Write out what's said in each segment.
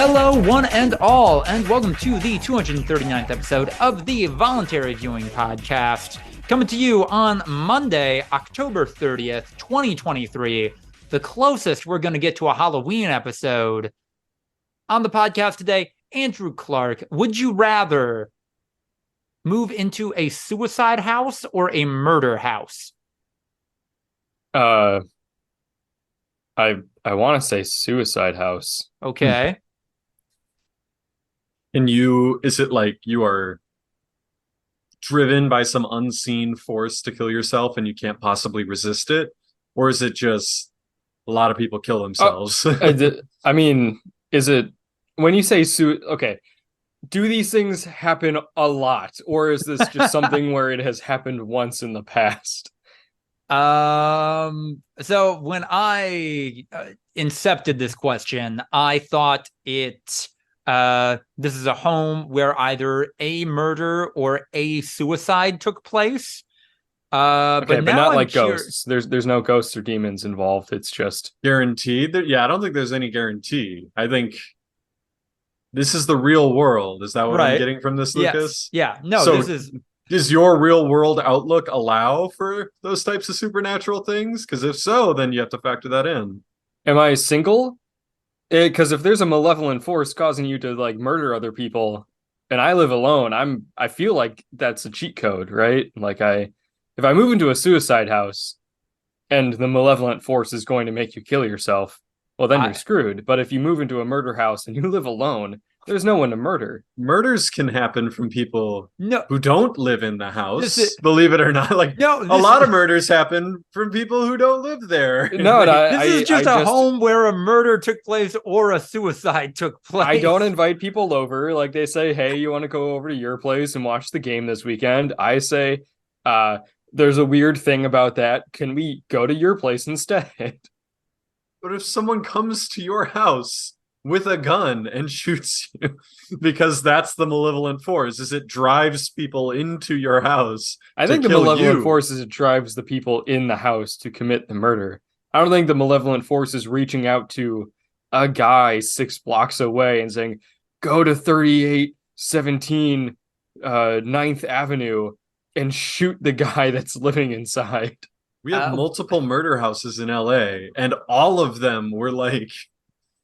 Hello, one and all, and welcome to the 239th episode of the Voluntary Viewing podcast, coming to you on Monday, October 30th, 2023, the closest we're going to get to a Halloween episode. On the podcast today, Andrew Clark, would you rather move into a suicide house or a murder house? I want to say suicide house. Okay. And is it like you are driven by some unseen force to kill yourself and you can't possibly resist it? Or is it just a lot of people kill themselves? I mean, is it, when you say okay, do these things happen a lot? Or is this just something where it has happened once in the past? So when I incepted this question, I thought this is a home where either a murder or a suicide took place. But not like ghosts. There's no ghosts or demons involved. It's just guaranteed. Yeah, I don't think there's any guarantee. I think this is the real world. Is that what I'm getting from this, Lucas? Yes. Yeah. No, so this is... Does your real world outlook allow for those types of supernatural things? Because if so, then you have to factor that in. Am I single? Because if there's a malevolent force causing you to like murder other people, and I live alone, I feel like that's a cheat code, right? Like if I move into a suicide house, and the malevolent force is going to make you kill yourself, well then you're screwed. But if you move into a murder house and you live alone, there's no one to murder. Murders can happen from people who don't live in the house. Believe it or not, a lot of murders happen from people who don't live there. No, this is just a home where a murder took place or a suicide took place. I don't invite people over. Like they say, hey, you want to go over to your place and watch the game this weekend? I say, there's a weird thing about that. Can we go to your place instead? But if someone comes to your house with a gun and shoots you, because that's the malevolent force, is it drives people into your house. I think the malevolent force is it drives the people in the house to commit the murder. I don't think the malevolent force is reaching out to a guy 6 blocks away and saying, go to 3817 9th Avenue and shoot the guy that's living inside. We have multiple murder houses in LA, and all of them were like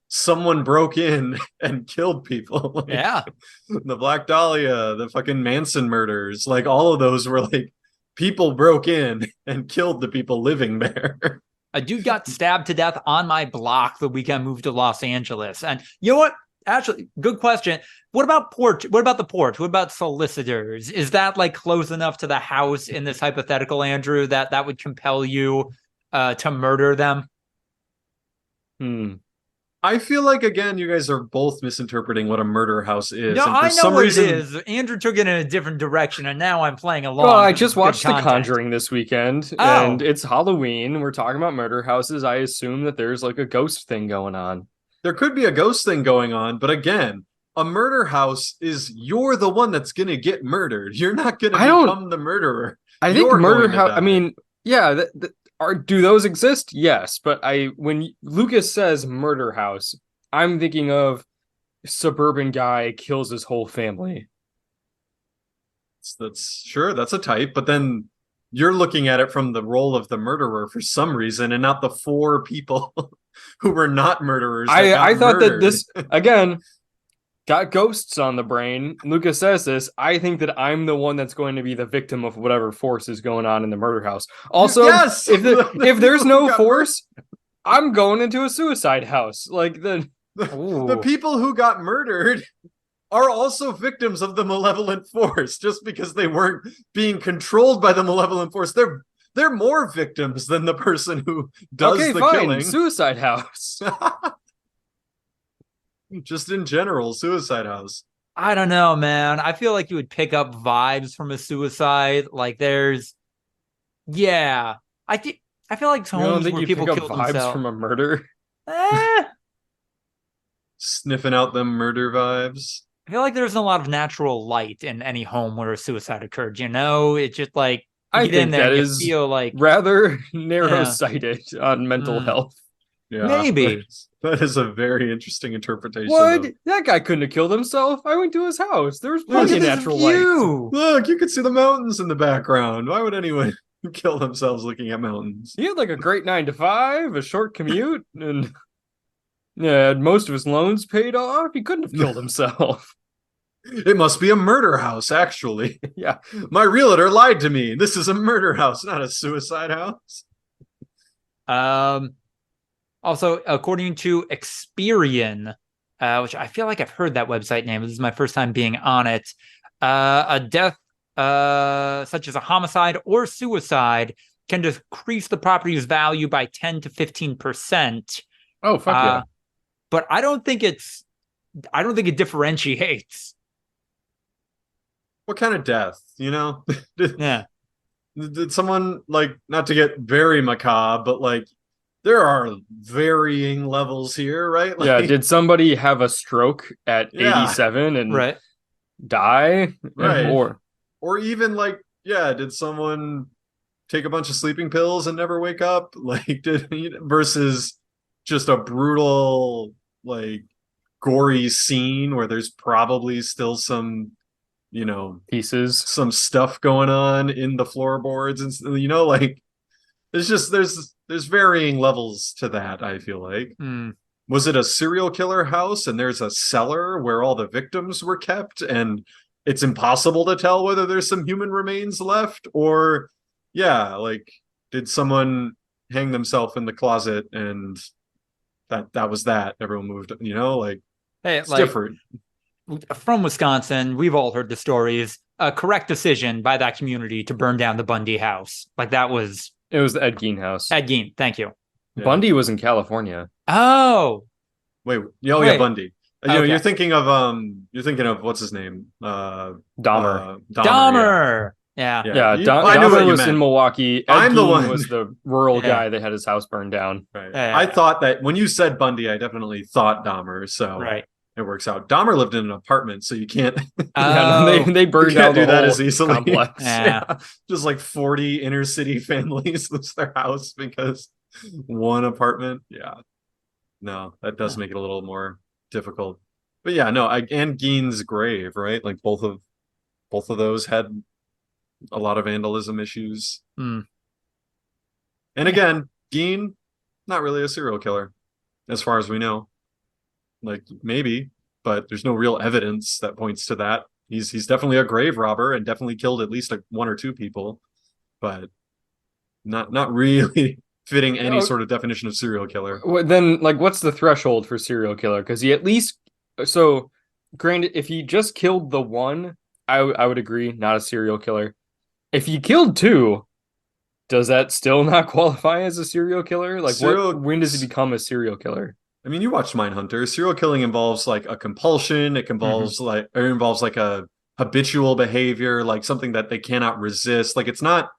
someone broke in and killed people. The Black Dahlia, the fucking Manson murders, like all of those were like people broke in and killed the people living there. A dude got stabbed to death on my block the week I moved to Los Angeles. And you know what? Actually, good question. What about porch? What about the porch? What about solicitors? Is that like close enough to the house in this hypothetical, Andrew, that would compel you to murder them? I feel like, again, you guys are both misinterpreting what a murder house is. No, I know what it is. Andrew took it in a different direction, and now I'm playing along. Well, I just watched The Conjuring this weekend, and it's Halloween. We're talking about murder houses. I assume that there's like a ghost thing going on. There could be a ghost thing going on, but again, a murder house is you're the one that's going to get murdered. You're not going to become the murderer. I think murder house, I mean, yeah, do those exist? Yes, but when Lucas says murder house, I'm thinking of suburban guy kills his whole family. That's a type, but then you're looking at it from the role of the murderer for some reason, and not the 4 people who were not murderers. I thought that this again got ghosts on the brain. Lucas says this. I think that I'm the one that's going to be the victim of whatever force is going on in the murder house. Also, yes! if there's no force, I'm going into a suicide house. Like the people who got murdered are also victims of the malevolent force. Just because they weren't being controlled by the malevolent force, they're more victims than the person who does the killing. Suicide house. Just in general, suicide house. I don't know, man. I feel like you would pick up vibes from a suicide. Like I feel like homes where people kill vibes themselves from a murder. Sniffing out them murder vibes. I feel like there isn't a lot of natural light in any home where a suicide occurred. You know, it's just like I think that is feel like rather narrow-sighted on mental health. Yeah, maybe. That is a very interesting interpretation. What? That guy couldn't have killed himself. I went to his house. There was plenty of natural light. Look, you could see the mountains in the background. Why would anyone kill themselves looking at mountains? He had like a great 9 to 5, a short commute, and had most of his loans paid off. He couldn't have killed himself. It must be a murder house, actually. Yeah. My realtor lied to me. This is a murder house, not a suicide house. Also, according to Experian, which I feel like I've heard that website name. This is my first time being on it. A death such as a homicide or suicide can decrease the property's value by 10 to 15%. Oh, fuck yeah. But I don't think it differentiates. What kind of death, you know? Yeah. Did someone, like, not to get very macabre, but like there are varying levels here, right? Like, yeah, did somebody have a stroke at 87 and die? Right. Or even like, did someone take a bunch of sleeping pills and never wake up? Like, versus just a brutal, like, gory scene where there's probably still some, pieces, some stuff going on in the floorboards, and like, it's just there's varying levels to that. I feel like, was it a serial killer house and there's a cellar where all the victims were kept, and it's impossible to tell whether there's some human remains left, or like, did someone hang themselves in the closet and that was that? Everyone moved, like, hey, it's different. From Wisconsin, we've all heard the stories. A correct decision by that community to burn down the Bundy house. Like, that was... It was the Ed Gein house. Ed Gein, thank you. Yeah. Bundy was in California. Oh! Wait. Yeah, Bundy. Okay. You're thinking of what's his name? Dahmer. Dahmer. Yeah. Dahmer was in Milwaukee. Ed I'm the one was the rural guy that had his house burned down. Right. I thought that when you said Bundy, I definitely thought Dahmer. So it works out. Dahmer lived in an apartment, so you can't. They burned down the that whole as easily. Complex. Yeah. Just like 40 inner city families lose their house because one apartment. Yeah. No, that does make it a little more difficult. But and Gein's grave, right? Like both of those had a lot of vandalism issues. And again, Gein, not really a serial killer, as far as we know. Like, maybe, but there's no real evidence that points to that. He's definitely a grave robber and definitely killed at least one or two people, but not really fitting any sort of definition of serial killer. Then, like, what's the threshold for serial killer? Because he at least, so granted, if he just killed the one, I would agree, not a serial killer. If he killed two, does that still not qualify as a serial killer? Like, when does he become a serial killer? I mean, you watched Mindhunter. Serial killing involves like a compulsion. It involves like a habitual behavior, like something that they cannot resist. Like, it's not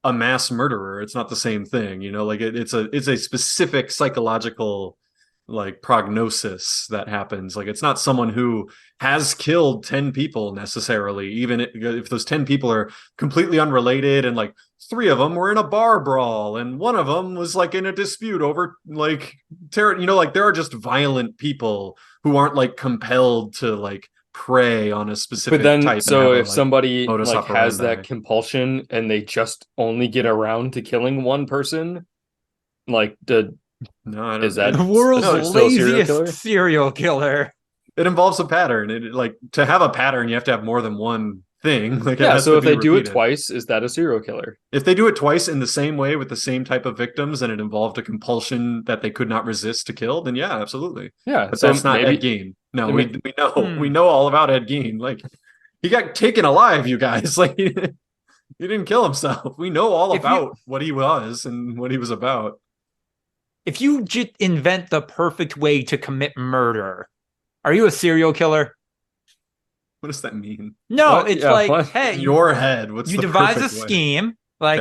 a mass murderer. It's not the same thing, like it's a specific psychological, like, prognosis that happens. Like, it's not someone who has killed 10 people necessarily, even if those 10 people are completely unrelated, and like 3 of them were in a bar brawl and one of them was like in a dispute over like terror. Like, there are just violent people who aren't like compelled to like prey on a specific type. So if somebody like has that compulsion and they just only get around to killing one person, like, is that the world's laziest serial killer? It involves a pattern. Like, to have a pattern, you have to have more than one thing. Like, so if they do it twice, is that a serial killer? If they do it twice in the same way with the same type of victims and it involved a compulsion that they could not resist to kill, then yeah, absolutely. Yeah, but that's not Ed Gein. No, we know all about Ed Gein. Like, he got taken alive, you guys. Like, he didn't kill himself. We know all about what he was and what he was about. If you just invent the perfect way to commit murder, are you a serial killer? What does that mean? No, it's hey, in your head, what's you the devise a perfect scheme way? like,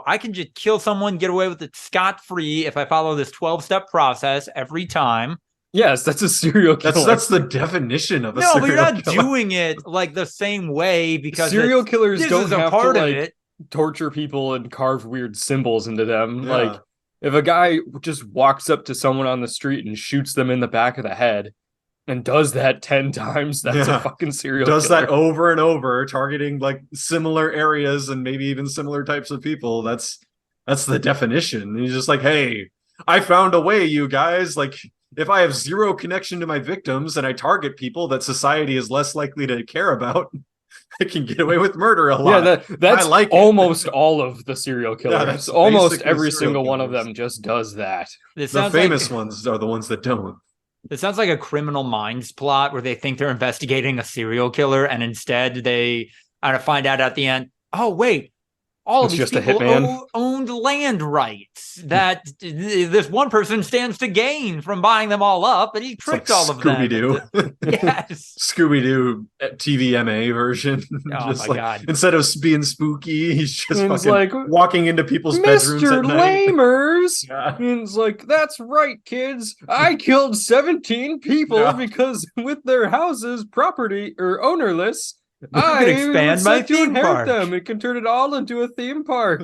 I can just kill someone, get away with it scot-free if I follow this 12-step process every time. Yes, that's a serial killer. That's the definition of a serial killer. No, but you're not doing it like the same way, because serial killers don't have part to of like it. torture people and carve weird symbols into them. Yeah. Like, If a guy just walks up to someone on the street and shoots them in the back of the head and does that 10 times, that's a fucking serial does killer. That over and over, targeting like similar areas and maybe even similar types of people. That's the definition. And he's just like, hey, I found a way, you guys. Like, if I have zero connection to my victims and I target people that society is less likely to care about, I can get away with murder a lot. Yeah, that's like almost all of the serial killers. Almost every single one of them just does that. The famous ones are the ones that don't. It sounds like a Criminal Minds plot where they think they're investigating a serial killer, and instead they find out at the end, oh, wait, all of these people owned land rights that this one person stands to gain from buying them all up, and he tricked all of them. Scooby-Doo. Yes. Scooby-Doo TVMA version. Oh, my God. Instead of being spooky, he's just fucking like walking into people's bedrooms at night. Mr. Lamers! Yeah. And it's like, that's right, kids. I killed 17 people because with their houses, property, or ownerless, I can expand my theme park. Them. It can turn it all into a theme park.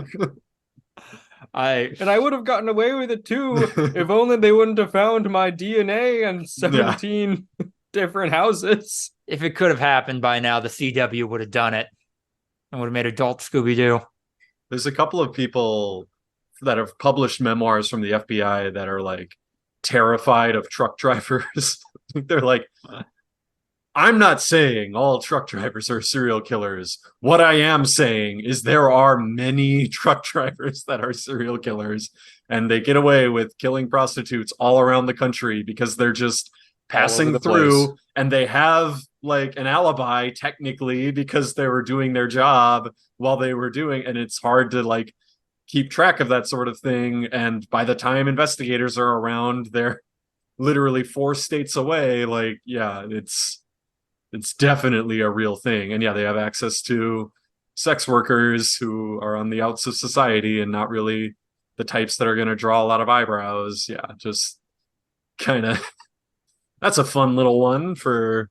And I would have gotten away with it too if only they wouldn't have found my DNA and 17 different houses. If it could have happened by now, the CW would have done it and would have made adult Scooby-Doo. There's a couple of people that have published memoirs from the FBI that are like terrified of truck drivers. They're like, I'm not saying all truck drivers are serial killers. What I am saying is there are many truck drivers that are serial killers, and they get away with killing prostitutes all around the country because they're just passing through, and they have like an alibi technically because they were doing their job while they were doing, and it's hard to like keep track of that sort of thing. And by the time investigators are around, they're literally 4 states away. Like, yeah, it's definitely a real thing. And yeah, they have access to sex workers who are on the outs of society and not really the types that are going to draw a lot of eyebrows. Yeah, just kind of, that's a fun little one for.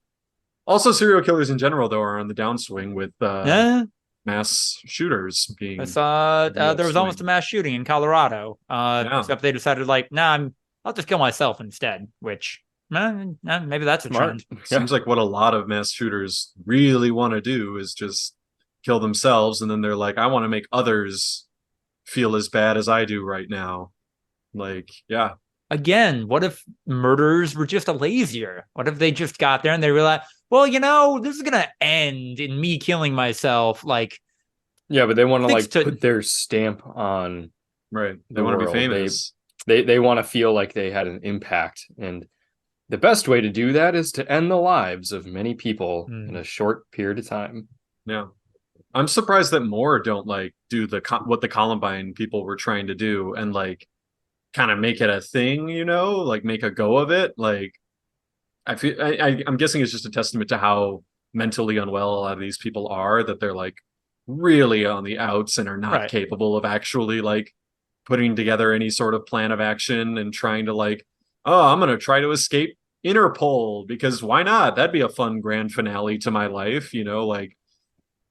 Also, serial killers in general, though, are on the downswing with mass shooters being. I saw there was almost a mass shooting in Colorado, except they decided like, nah, I'll just kill myself instead, which... maybe that's a trend. Seems like what a lot of mass shooters really want to do is just kill themselves, and then they're like, I want to make others feel as bad as I do right now. Like, yeah. Again, what if murderers were just lazier? What if they just got there and they realized, well, this is gonna end in me killing myself? Like, yeah, but they want to put their stamp on. Right. They want to be famous. They want to feel like they had an impact, and the best way to do that is to end the lives of many people in a short period of time. Yeah. I'm surprised that more don't like do what the Columbine people were trying to do and like kind of make it a thing, like make a go of it. Like, I'm guessing it's just a testament to how mentally unwell a lot of these people are, that they're like really on the outs and are not capable of actually like putting together any sort of plan of action and trying to like, oh, I'm going to try to escape Interpol because why not? That'd be a fun grand finale to my life, like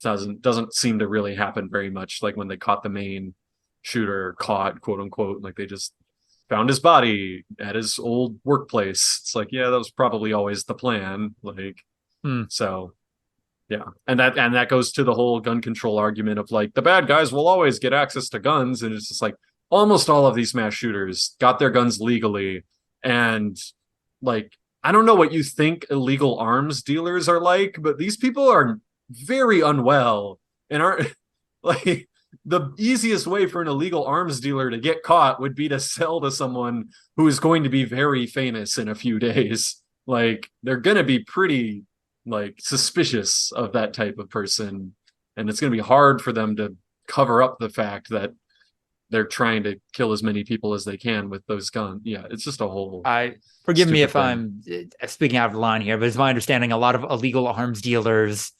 doesn't seem to really happen very much. Like when they caught the main shooter, quote unquote, like they just found his body at his old workplace. It's like, yeah, that was probably always the plan. Like, so yeah. And that goes to the whole gun control argument of like the bad guys will always get access to guns. And it's just like almost all of these mass shooters got their guns legally. And like, I don't know what you think illegal arms dealers are like, but these people are very unwell and aren't like the easiest way for an illegal arms dealer to get caught would be to sell to someone who is going to be very famous in a few days. Like they're going to be pretty like suspicious of that type of person. And it's going to be hard for them to cover up the fact that they're trying to kill as many people as they can with those guns. Yeah, it's just a whole. Forgive me if I'm speaking out of line here, but it's my understanding a lot of illegal arms dealers,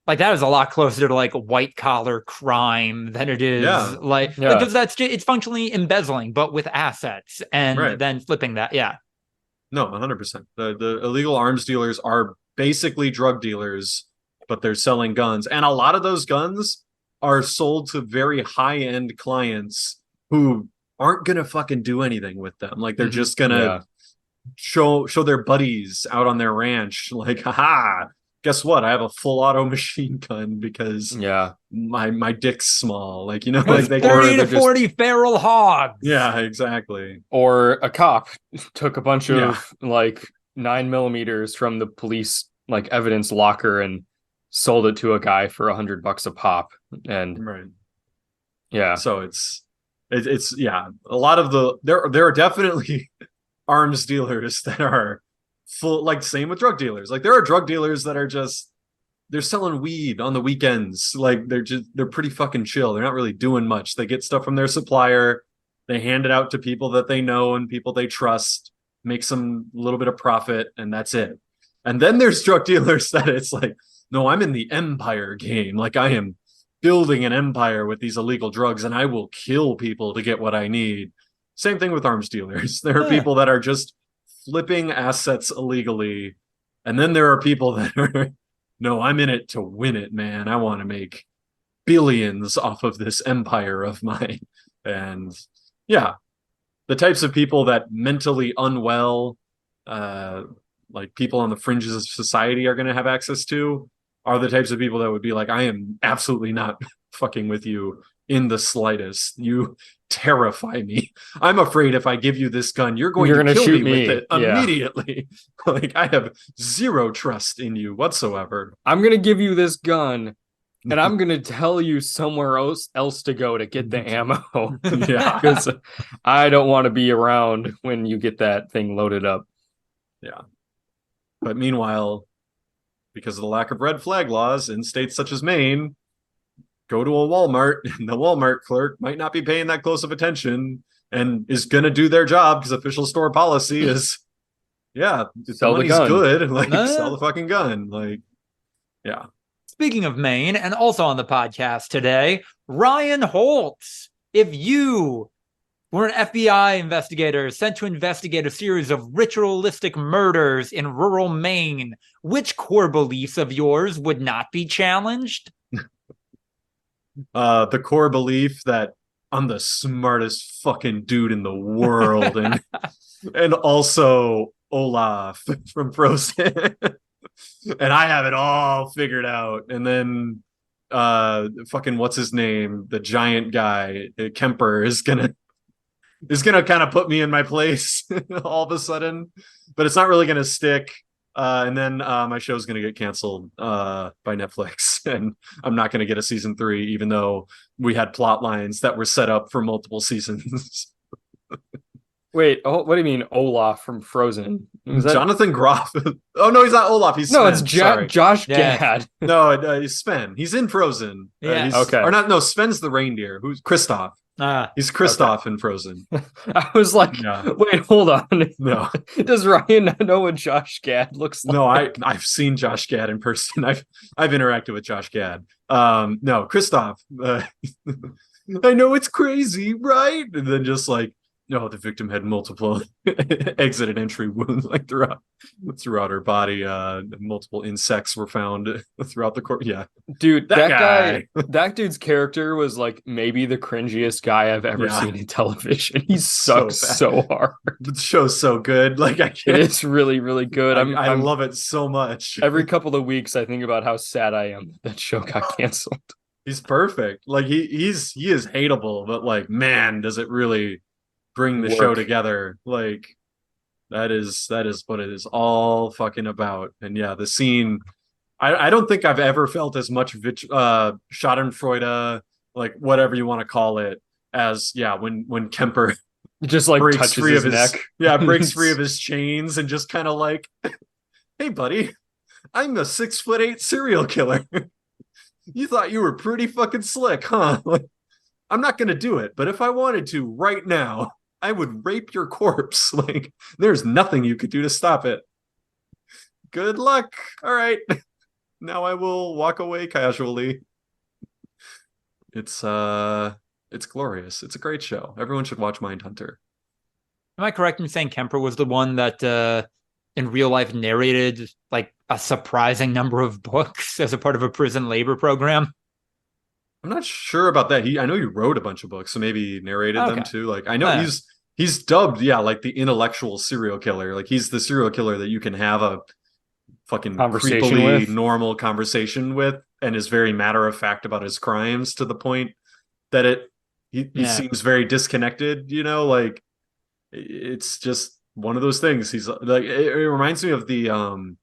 like that is a lot closer to like white collar crime than it is because it's functionally embezzling, but with assets and then flipping that. Yeah. No, 100%. The illegal arms dealers are basically drug dealers, but they're selling guns, and a lot of those guns are sold to very high-end clients who aren't gonna fucking do anything with them. Like they're just gonna show their buddies out on their ranch, like, haha, guess what? I have a full auto machine gun because my dick's small. Like, you know, like they 30 to 40 feral hogs. Yeah, exactly. Or a cop took a bunch of like 9mm from the police like evidence locker and sold it to a guy for $100 a pop. And so it's a lot of the there are definitely arms dealers that are full, like same with drug dealers. Like there are drug dealers that are just, they're selling weed on the weekends. Like they're pretty fucking chill. They're not really doing much. They get stuff from their supplier. They hand it out to people that they know and people they trust, make some little bit of profit, and that's it. And then there's drug dealers that it's like, no, I'm in the empire game. Like I am building an empire with these illegal drugs and I will kill people to get what I need. Same thing with arms dealers. There are people that are just flipping assets illegally. And then there are people that are, no, I'm in it to win it, man. I want to make billions off of this empire of mine. And yeah, the types of people that mentally unwell, like people on the fringes of society are going to have access to, are the types of people that would be like, I am absolutely not fucking with you in the slightest. You terrify me. I'm afraid if I give you this gun, you're going to kill me with it immediately. Like I have zero trust in you whatsoever. I'm going to give you this gun and I'm going to tell you somewhere else to go to get the ammo. Because I don't want to be around when you get that thing loaded up. Yeah. But meanwhile, because of the lack of red flag laws in states such as Maine, go to a Walmart and the Walmart clerk might not be paying that close of attention and is going to do their job because official store policy is, sell the gun. Good. Like, sell the fucking gun. Like, yeah. Speaking of Maine, and also on the podcast today, Ryan Holtz. If you were an FBI investigator sent to investigate a series of ritualistic murders in rural Maine, which core beliefs of yours would not be challenged? The core belief that I'm the smartest fucking dude in the world, and also Olaf from Frozen. And I have it all figured out. And then fucking what's his name? The giant guy, Kemper, is gonna kind of put me in my place all of a sudden, but it's not really gonna stick. And then my show's gonna get canceled by Netflix, and I'm not gonna get a season 3, even though we had plot lines that were set up for multiple seasons. Wait, what do you mean Olaf from Frozen? Is that Jonathan Groff? Oh no, he's not Olaf. He's Sven. No, it's Josh Gad. No, he's Sven. He's in Frozen. Yeah. Okay. Or not? No, Sven's the reindeer. Who's Kristoff? He's Kristoff in Frozen. I was like, wait, hold on. No. Does Ryan not know what Josh Gad looks like? No, I've seen Josh Gad in person. I've interacted with Josh Gad. No, Kristoff. I know it's crazy, right? And then just like, no, the victim had multiple exit and entry wounds like throughout her body. Multiple insects were found throughout the court. Yeah, dude, that guy, that dude's character was like maybe the cringiest guy I've ever seen in television. He sucks so hard. The show's so good. Like it's really, really good. I love it so much. Every couple of weeks, I think about how sad I am that show got canceled. He's perfect. Like he is hateable, but like, man, does it really bring the show together. Like that is what it is all fucking about. And yeah, the scene, I don't think I've ever felt as much Schadenfreude, like whatever you want to call it, as when Kemper just like touches free his neck. Breaks free of his chains and just kind of like, hey buddy, I'm a 6'8" serial killer. You thought you were pretty fucking slick, huh? Like, I'm not gonna do it, but if I wanted to right now, I would rape your corpse. Like, there's nothing you could do to stop it. Good luck. All right. Now I will walk away casually. It's glorious. It's a great show. Everyone should watch Mindhunter. Am I correct in saying Kemper was the one that in real life narrated like a surprising number of books as a part of a prison labor program? I'm not sure about that. I know he wrote a bunch of books, so maybe he narrated them too. Like I know he's dubbed, like the intellectual serial killer. Like he's the serial killer that you can have a fucking creepily normal conversation with, and is very matter of fact about his crimes to the point that he seems very disconnected. Like it's just one of those things. He's like, it reminds me of the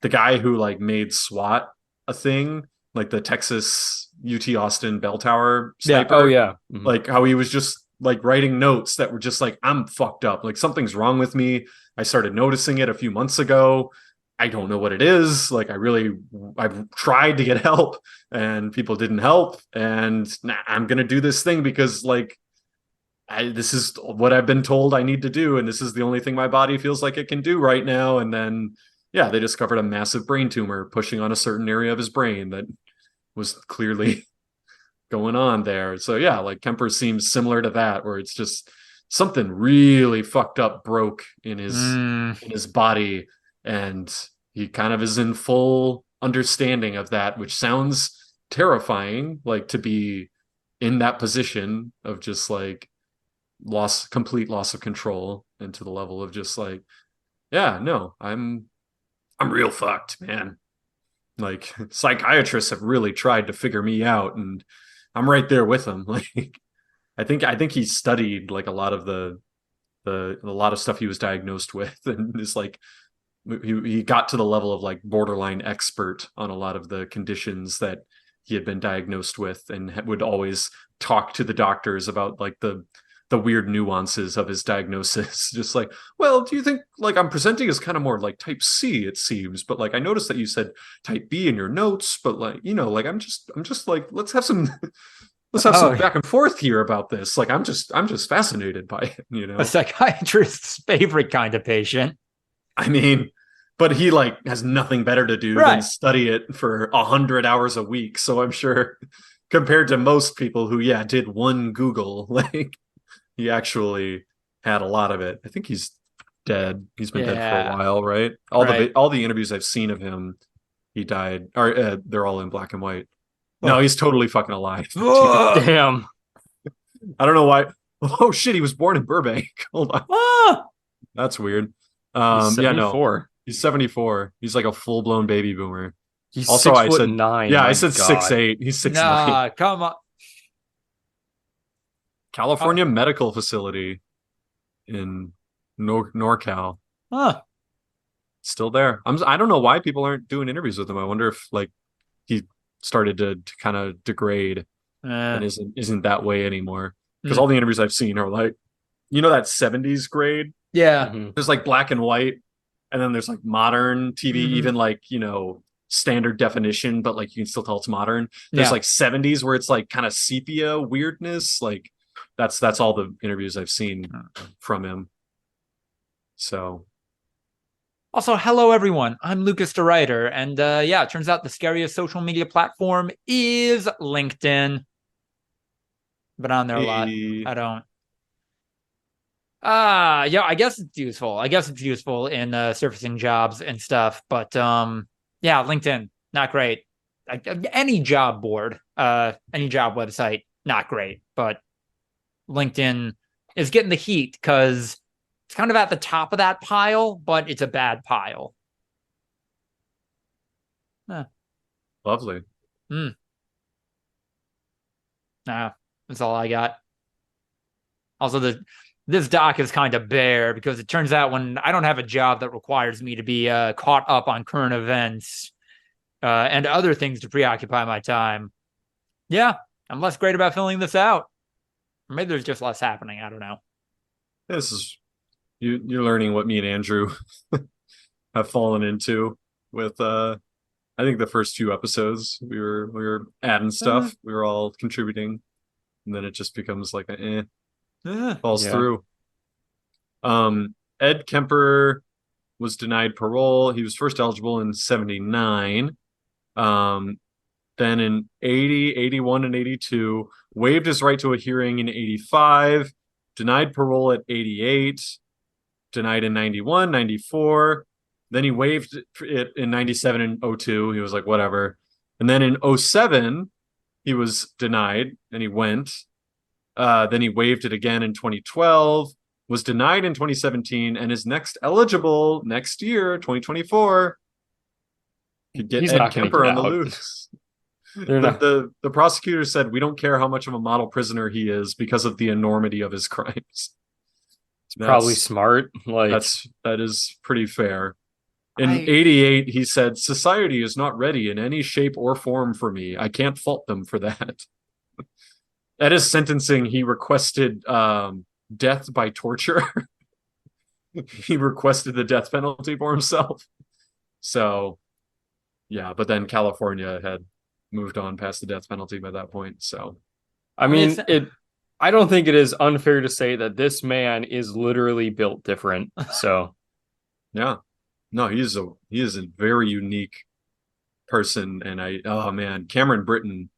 guy who like made SWAT a thing, like the Texas UT Austin bell tower sniper. Yeah. Oh yeah. Mm-hmm. Like how he was just like writing notes that were just like, I'm fucked up. Like something's wrong with me. I started noticing it a few months ago. I don't know what it is. Like I've tried to get help and people didn't help. And I'm going to do this thing because like, this is what I've been told I need to do. And this is the only thing my body feels like it can do right now. And then, they discovered a massive brain tumor pushing on a certain area of his brain that was clearly going on there. So like Kemper seems similar to that, where it's just something really fucked up broke in his body, and he kind of is in full understanding of that, which sounds terrifying, like to be in that position of just like complete loss of control, and to the level of just like, I'm real fucked, man. Like psychiatrists have really tried to figure me out, and I'm right there with them. Like I think he studied like a lot of a lot of stuff he was diagnosed with, and is like he got to the level of like borderline expert on a lot of the conditions that he had been diagnosed with, and would always talk to the doctors about like the weird nuances of his diagnosis. Just like, well, do you think like I'm presenting as kind of more like type C, it seems, but like I noticed that you said type B in your notes, but like, like I'm just like, let's have some some back and forth here about this. Like I'm just fascinated by it, A psychiatrist's favorite kind of patient. I mean, but he like has nothing better to do than study it for 100 hours a week. So I'm sure compared to most people who did one Google, like he actually had a lot of it. I think he's dead. He's been dead for a while, right? All the interviews I've seen of him, he died. Or they're all in black and white. No, he's totally fucking alive. Damn. I don't know why. Oh shit, he was born in Burbank. Hold on. That's weird. He's 74. He's 74. He's like a full-blown baby boomer. He's also 6'9". Yeah, I said 6'8". He's 6'9". Nah, come on. California Medical Facility in NorCal. Still there. I don't know why people aren't doing interviews with him. I wonder if like he started to kind of degrade and isn't that way anymore. Because all the interviews I've seen are like, that 70s grade? Yeah. Mm-hmm. There's like black and white, and then there's like modern TV, even like, standard definition, but like you can still tell it's modern. There's like 70s where it's like kind of sepia weirdness. Like that's all the interviews I've seen from him. So also, hello everyone, I'm Lucas the Writer, and it turns out the scariest social media platform is LinkedIn. But on there a lot. I don't. I guess it's useful. I guess it's useful in surfacing jobs and stuff. But LinkedIn, not great. Any job board, any job website, not great. But LinkedIn is getting the heat because it's kind of at the top of that pile, but it's a bad pile. Lovely. That's all I got. Also, this doc is kind of bare because it turns out when I don't have a job that requires me to be caught up on current events and other things to preoccupy my time, I'm less great about filling this out. Or maybe there's just less happening. I don't know. This is you're learning what me and Andrew have fallen into with I think the first 2 episodes we were adding stuff. We were all contributing, and then it just becomes like falls through. Ed Kemper was denied parole. He was first eligible in 79. Then in 80, 81, and 82, waived his right to a hearing in 85, denied parole at 88, denied in 91, 94. Then he waived it in 97 and 02. He was like, whatever. And then in 07, he was denied, and he went. Then he waived it again in 2012, was denied in 2017, and is next eligible next year, 2024. Could get He's Ed not Kemper get on the out. loose. The prosecutor said, we don't care how much of a model prisoner he is because of the enormity of his crimes. Probably smart. That is pretty fair. In 88, he said, society is not ready in any shape or form for me. I can't fault them for that. At his sentencing, he requested death by torture. He requested the death penalty for himself. So, yeah, but then California had moved on past the death penalty by that point. So, I mean, I don't think it is unfair to say that this man is literally built different. So, yeah, no, he is a very unique person. And Cameron Britton,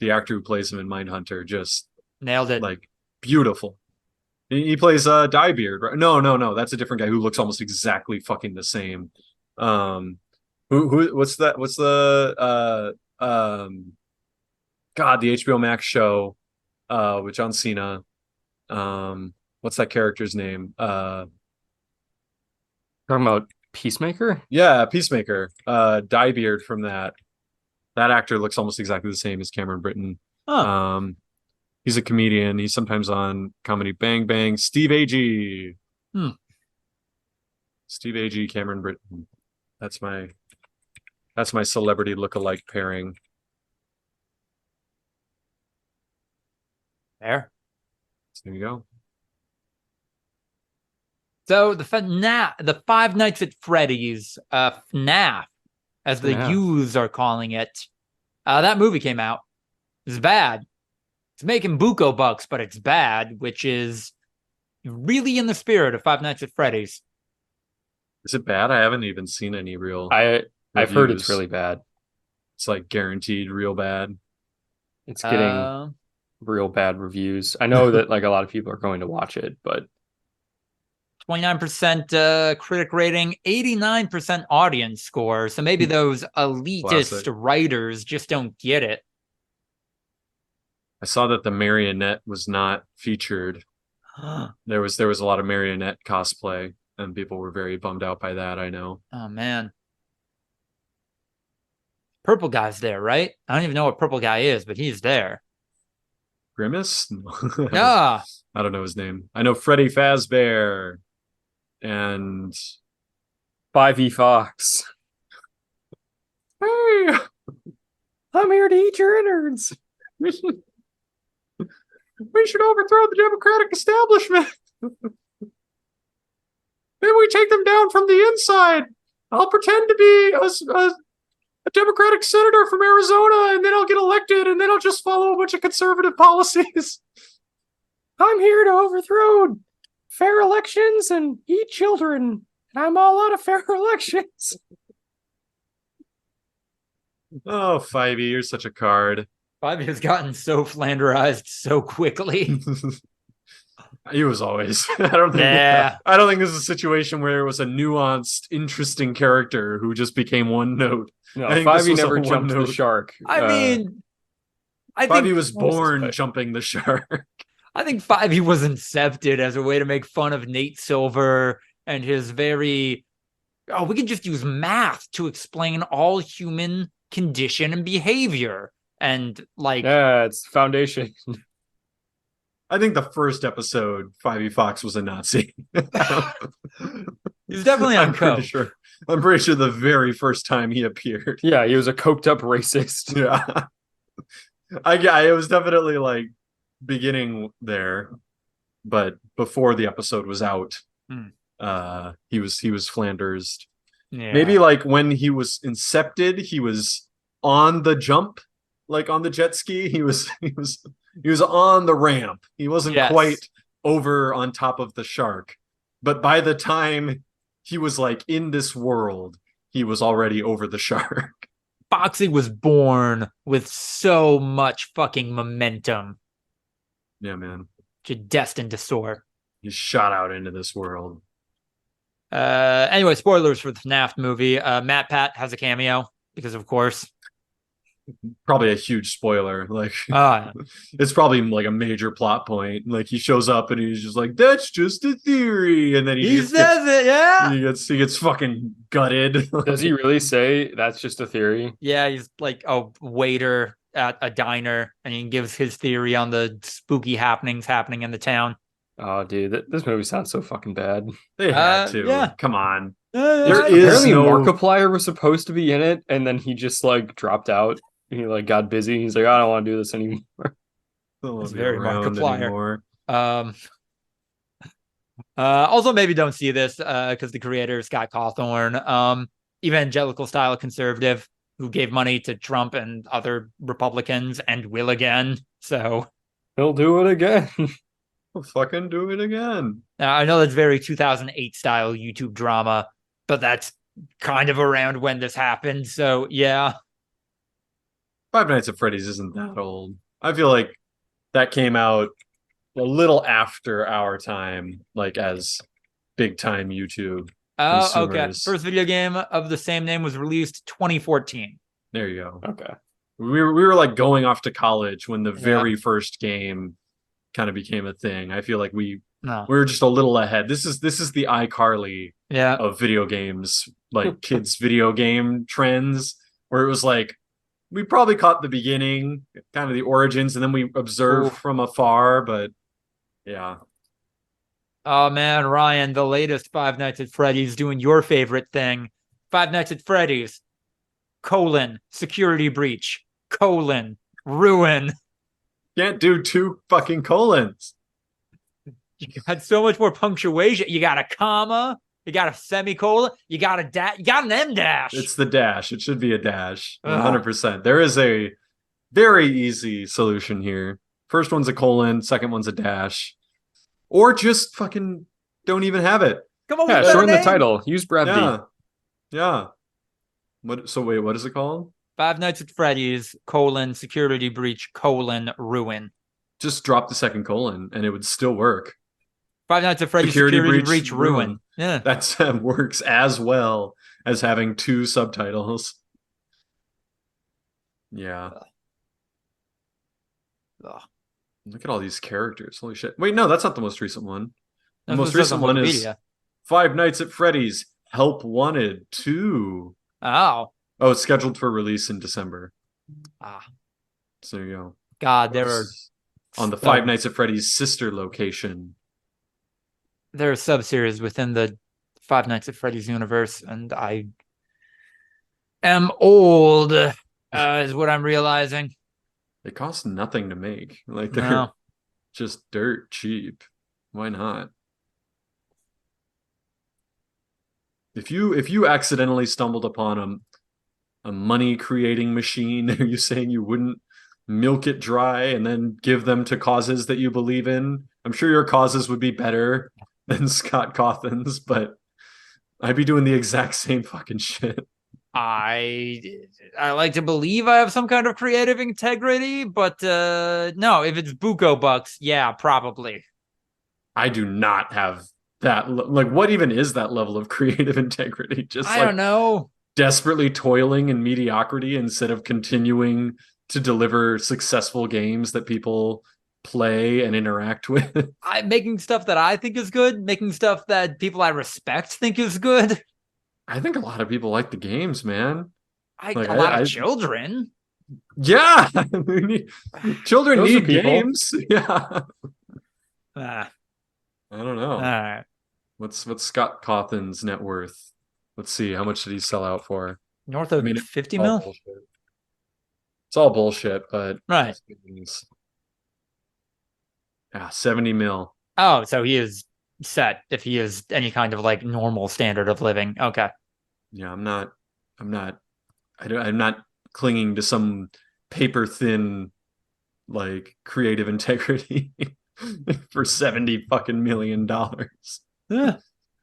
the actor who plays him in Mindhunter, just nailed it. Like, beautiful. He plays Diebeard, right? No, that's a different guy who looks almost exactly fucking the same. What's the the HBO Max show with John Cena. What's that character's name? Talking about Peacemaker? Yeah, Peacemaker. Diebeard from that. That actor looks almost exactly the same as Cameron Britton. Huh. He's a comedian. He's sometimes on Comedy Bang Bang. Steve Agee. Steve Agee, Cameron Britton. That's my celebrity look-alike pairing. There. There you go. So the Five Nights at Freddy's, FNAF, as the youths are calling it. That movie came out. It's bad. It's making buco bucks, but it's bad, which is really in the spirit of Five Nights at Freddy's. Is it bad? I haven't even seen any real. I've heard it's really bad. It's like guaranteed real bad. It's getting real bad reviews. I know that like a lot of people are going to watch it, but 29% critic rating, 89% audience score. So maybe those elitist writers just don't get it. I saw that the marionette was not featured. There was a lot of marionette cosplay, and people were very bummed out by that. I know. Oh man, purple guy's there, right? I don't even know what purple guy is, but he's there. Grimace? Yeah. I don't know his name. I know Freddy Fazbear and 5e Fox. Hey, I'm here to eat your innards. We should overthrow the democratic establishment. Maybe we take them down from the inside. I'll pretend to be a Democratic senator from Arizona, and then I'll get elected, and then I'll just follow a bunch of conservative policies. I'm here to overthrow fair elections and eat children. And I'm all out of fair elections. Oh, Fivey, you're such a card. Fivey has gotten so flanderized so quickly. He was always. I don't think this is a situation where it was a nuanced, interesting character who just became one note. No, Fivey never jumped the shark. I mean, I think Fivey was born jumping the shark. I think Fivey was incepted as a way to make fun of Nate Silver and his we can just use math to explain all human condition and behavior. And it's foundation. I think the first episode, Fivey Fox was a Nazi. He's definitely on coke. I'm pretty sure the very first time he appeared. Yeah, he was a coked up racist. Yeah. It was definitely beginning there, but before the episode was out, he was Flanders. Yeah. Maybe when he was incepted, he was on the jump, on the jet ski. He was on the ramp. He wasn't quite over on top of the shark, but by the time he was in this world, he was already over the shark. Foxy was born with so much fucking momentum. Yeah, man. Just destined to soar. He's shot out into this world. Anyway, spoilers for the FNAF movie. Matt Pat has a cameo because, of course. probably a huge spoiler. Like, Yeah. it's probably like a major plot point. Like, he shows up and he's just like, "That's just a theory," and then He says it, yeah. he gets fucking gutted. Does he really say that's just a theory? Yeah, he's like a waiter at a diner, and he gives his theory on the spooky happenings happening in the town. Oh, dude, this movie sounds so fucking bad. They had to. Yeah. Come on. There is Apparently, no- Markiplier was supposed to be in it, and then he just like dropped out. He like got busy. He's like, I don't want to do this anymore. It's very Markiplier. Also, maybe don't see this because the creator, Scott Cawthorn, evangelical style conservative who gave money to Trump and other Republicans and will again. So he'll do it again. We'll fucking do it again. I know that's very 2008 style YouTube drama, but that's kind of around when this happened. So yeah. Five Nights at Freddy's isn't that old. I feel like that came out a little after our time, like as big time YouTube. Oh, okay. First video game of the same name was released 2014. There you go. Okay. We were like going off to college when the very first game kind of became a thing. I feel like we were just a little ahead. This is the iCarly of video games, like kids video game trends, where it was like we probably caught the beginning, kind of the origins, and then we observed from afar, but yeah. Oh man, Ryan, the latest Five Nights at Freddy's doing your favorite thing. Five Nights at Freddy's, security breach, ruin. Can't do 2 fucking colons. You got so much more punctuation. You got a comma, you got a semicolon, you got a dash, you got an M dash. It's the dash. It should be a dash. 100%. There is a very easy solution here. First one's a colon, second one's a dash. Or just fucking don't even have it. Come on, shorten the title. Use Brad B. Yeah. What is it called? Five Nights at Freddy's, security breach, ruin. Just drop the second colon and it would still work. Five Nights at Freddy's, security breach, ruin. Yeah. That works as well as having 2 subtitles. Yeah. Look at all these characters. Holy shit. Wait, no, that's not the most recent one. The most recent one is Five Nights at Freddy's Help Wanted 2. Oh, it's scheduled for release in December. So there you go. God, there are on the Five Nights at Freddy's sister location. There are sub-series within the Five Nights at Freddy's universe, and I am old, is what I'm realizing. They cost nothing to make. Like, they're just dirt cheap. Why not? If you accidentally stumbled upon a money creating machine, are you saying you wouldn't milk it dry and then give them to causes that you believe in? I'm sure your causes would be better than Scott Cawthon's, but I'd be doing the exact same fucking shit. I like to believe I have some kind of creative integrity, but no, if it's buco bucks, yeah, probably. I do not have that. Like, what even is that level of creative integrity? Just I don't know. Desperately toiling in mediocrity instead of continuing to deliver successful games that people play and interact with. I'm making stuff that I think is good, making stuff that people I respect think is good. I think a lot of people like the games, man. A lot of children. Yeah. Children need games. Yeah. I don't know. All right. What's Scott Cawthon's net worth? Let's see. How much did he sell out for? North of 50 mil? Bullshit. It's all bullshit, but right. 70 mil. Oh, so he is set if he is any kind of like normal standard of living. Okay. Yeah, I'm not clinging to some paper thin like creative integrity for $70 fucking million. Yeah.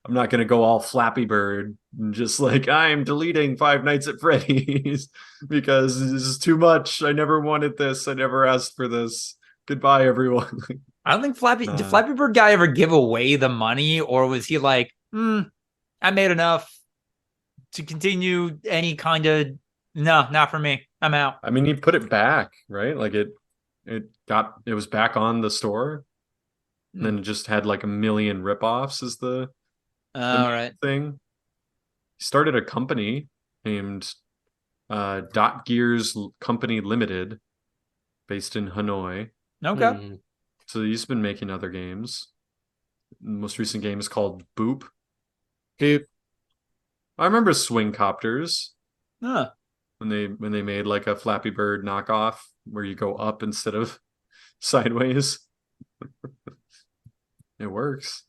I'm not gonna go all Flappy Bird and just like, I'm deleting Five Nights at Freddy's because this is too much. I never wanted this. I never asked for this. Goodbye, everyone. I don't think did Flappy Bird guy ever give away the money, or was he like, I made enough to continue any kind of, no, not for me. I'm out. I mean, he put it back, right? Like it was back on the store. And then it just had like a million ripoffs as the All main right. thing. He started a company named Dot Gears Company Limited, based in Hanoi. Okay. So he's been making other games. The most recent game is called Boop. Boop. I remember Swing Copters Huh. when they made like a Flappy Bird knockoff where you go up instead of sideways. It works.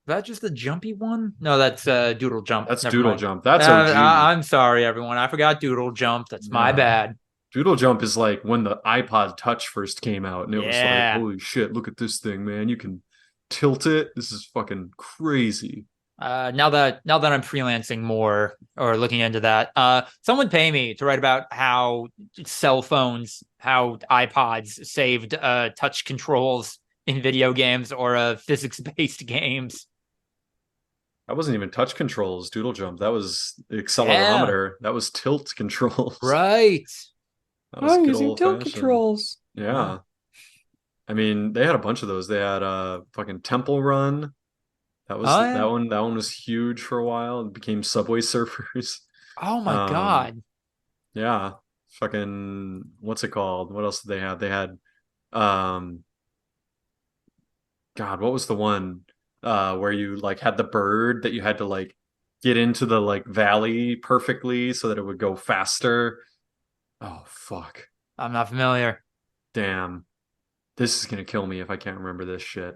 Is that just the jumpy one? No, that's Doodle Jump. That's Never Doodle mind. Jump. That's OG. I'm sorry, everyone. I forgot Doodle Jump. That's my bad. Doodle Jump is like when the iPod Touch first came out, and it was like, Yeah. holy shit, look at this thing, man. You can tilt it. This is fucking crazy. Now that I'm freelancing more or looking into that, someone pay me to write about how cell phones, how iPods saved touch controls in video games or physics-based games. That wasn't even touch controls, Doodle Jump. That was the Yeah. accelerometer. That was tilt controls. Right. That was good using old tilt fashioned. controls. Yeah. I mean, they had a bunch of those. They had fucking Temple Run. That was that one was huge for a while. It became Subway Surfers. Oh my God. Yeah. Fucking what's it called? What else did they have? They had God, what was the one where you like had the bird that you had to like get into the like valley perfectly so that it would go faster? Oh fuck. I'm not familiar. Damn. This is gonna kill me if I can't remember this shit.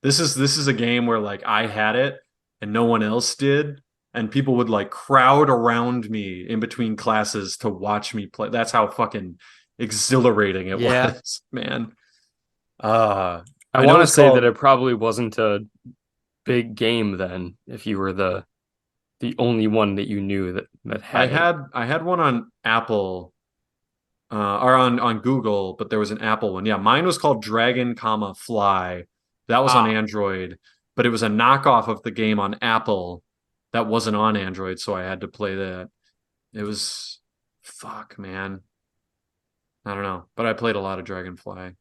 This is a game where like I had it and no one else did, and people would like crowd around me in between classes to watch me play. That's how fucking exhilarating it was, man. I want to say that it probably wasn't a big game then if you were the only one that you knew that had it. I had one on Apple or on Google, but there was an Apple one. Yeah, mine was called Dragon, Fly. That was on Android, but it was a knockoff of the game on Apple that wasn't on Android, so I had to play that. It was fuck, man. I don't know, but I played a lot of Dragonfly.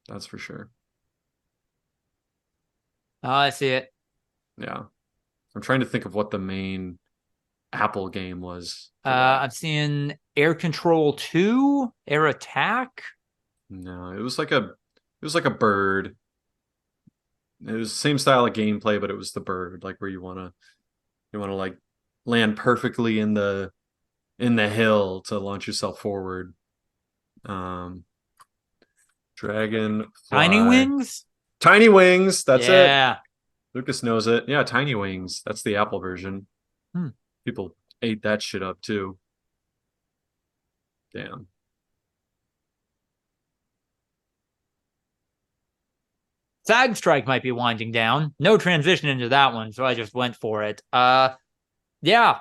That's for sure. Oh, I see it. Yeah. I'm trying to think of what the main Apple game was. I'm seeing Air Control 2, Air Attack. No, it was like a bird. It was the same style of gameplay, but it was the bird, like where you wanna like land perfectly in the hill to launch yourself forward. Dragon Tiny Wings? Tiny Wings, that's it. Yeah. Lucas knows it. Yeah, Tiny Wings. That's the Apple version. People ate that shit up too. Damn. SAG strike might be winding down. No transition into that one, so I just went for it. Yeah.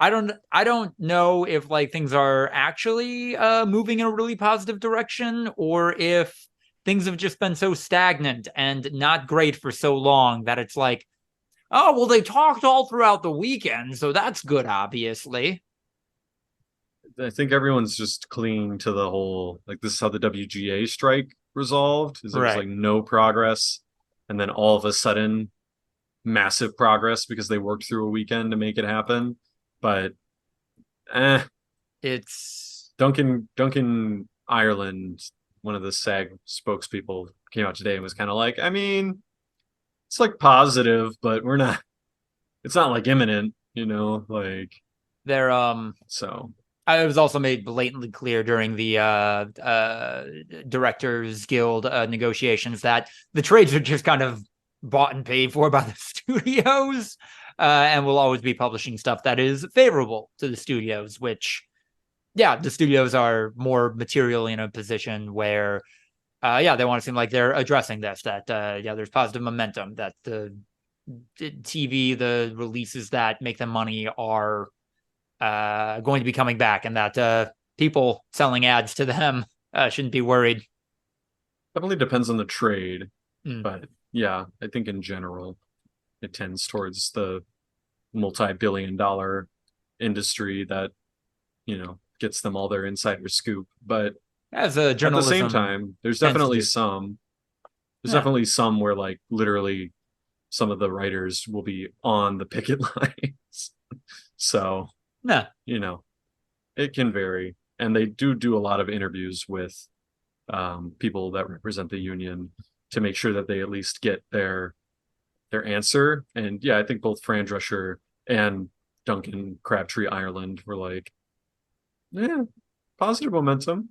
I don't know if like things are actually moving in a really positive direction or if things have just been so stagnant and not great for so long that it's like, oh, well, they talked all throughout the weekend, so that's good, obviously. I think everyone's just clinging to the whole, like, this is how the WGA strike resolved, is there was like no progress, and then all of a sudden massive progress because they worked through a weekend to make it happen. But it's Duncan Ireland, one of the SAG spokespeople, came out today and was kind of like, I mean, it's like positive, but it's not like imminent, like they're so. It was also made blatantly clear during the Directors Guild negotiations that the trades are just kind of bought and paid for by the studios, and will always be publishing stuff that is favorable to the studios, which, yeah, the studios are more materially in a position where, they want to seem like they're addressing this, that, there's positive momentum, that the TV, the releases that make them money are going to be coming back, and that people selling ads to them shouldn't be worried. Definitely depends on the trade, but yeah, I think in general it tends towards the multi-billion-dollar industry that gets them all their insider scoop. But as a journalism, at the same time, there's definitely some where like literally some of the writers will be on the picket lines. So, you know, it can vary. And they do a lot of interviews with people that represent the union to make sure that they at least get their answer. And yeah, I think both Fran Drescher and Duncan Crabtree Ireland were like, yeah, positive momentum.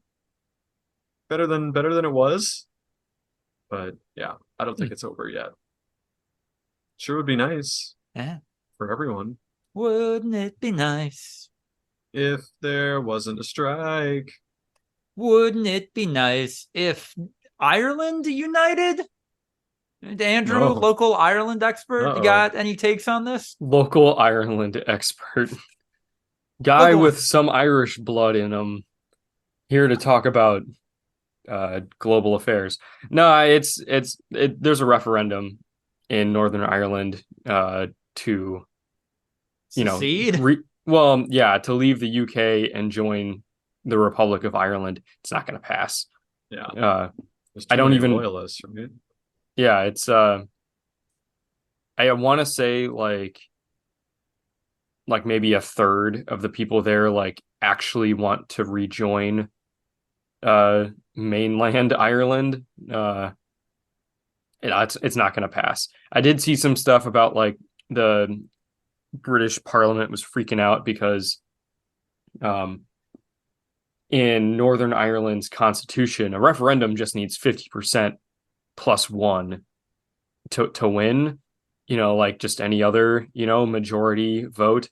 Better than it was. But yeah, I don't think it's over yet. Sure would be nice. Yeah. For everyone. Wouldn't it be nice? If there wasn't a strike. Wouldn't it be nice if Ireland united? Andrew, local Ireland expert, you got any takes on this? Local Ireland expert. Guy with some Irish blood in him. Here to talk about global affairs. No, there's a referendum in Northern Ireland to secede? To leave the UK and join the Republic of Ireland. It's not going to pass. Yeah. I don't even loyalists, right? Yeah, it's I want to say like maybe a third of the people there like actually want to rejoin mainland Ireland. It's not going to pass. I did see some stuff about like the British Parliament was freaking out because in Northern Ireland's constitution, a referendum just needs 50% plus one to win, like just any other, majority vote.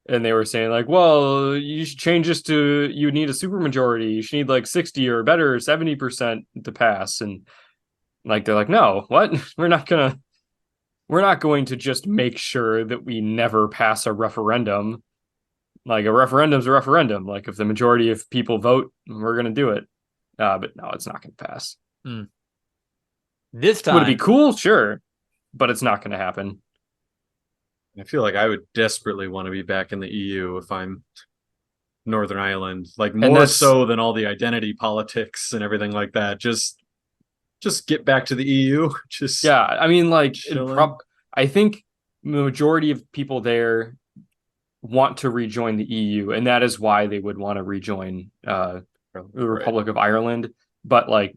And they were saying like, well, you should change this to, you need a super majority. You should need like 60 or better, 70% to pass. And like, they're like, no, what? We're not going to just make sure that we never pass a referendum. Like a referendum's a referendum. Like if the majority of people vote, we're going to do it. But no, it's not going to pass. This time. Would it be cool? Sure. But it's not going to happen. I feel like I would desperately want to be back in the EU if I'm Northern Ireland, like more so than all the identity politics and everything like that. Just get back to the EU. I mean, like I think the majority of people there want to rejoin the EU, and that is why they would want to rejoin the Republic of Ireland. But like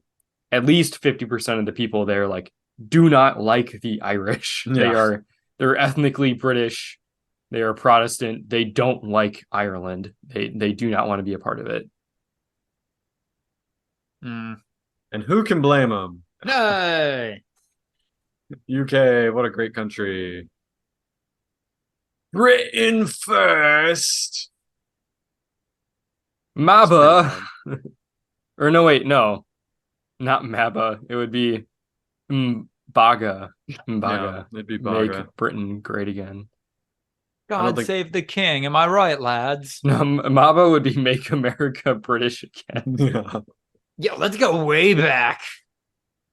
at least 50% of the people there like do not like the Irish. Yeah. They're ethnically British. They are Protestant. They don't like Ireland. They do not want to be a part of it. And who can blame them? Hey! UK, what a great country. Britain first. MABA. Or no, wait, no. Not MABA. It would be Baga. Yeah, it'd be Baga. Make Britain great again. God save the king. Am I right, lads? No, MABA would be Make America British again. Yeah. Yo, let's go way back.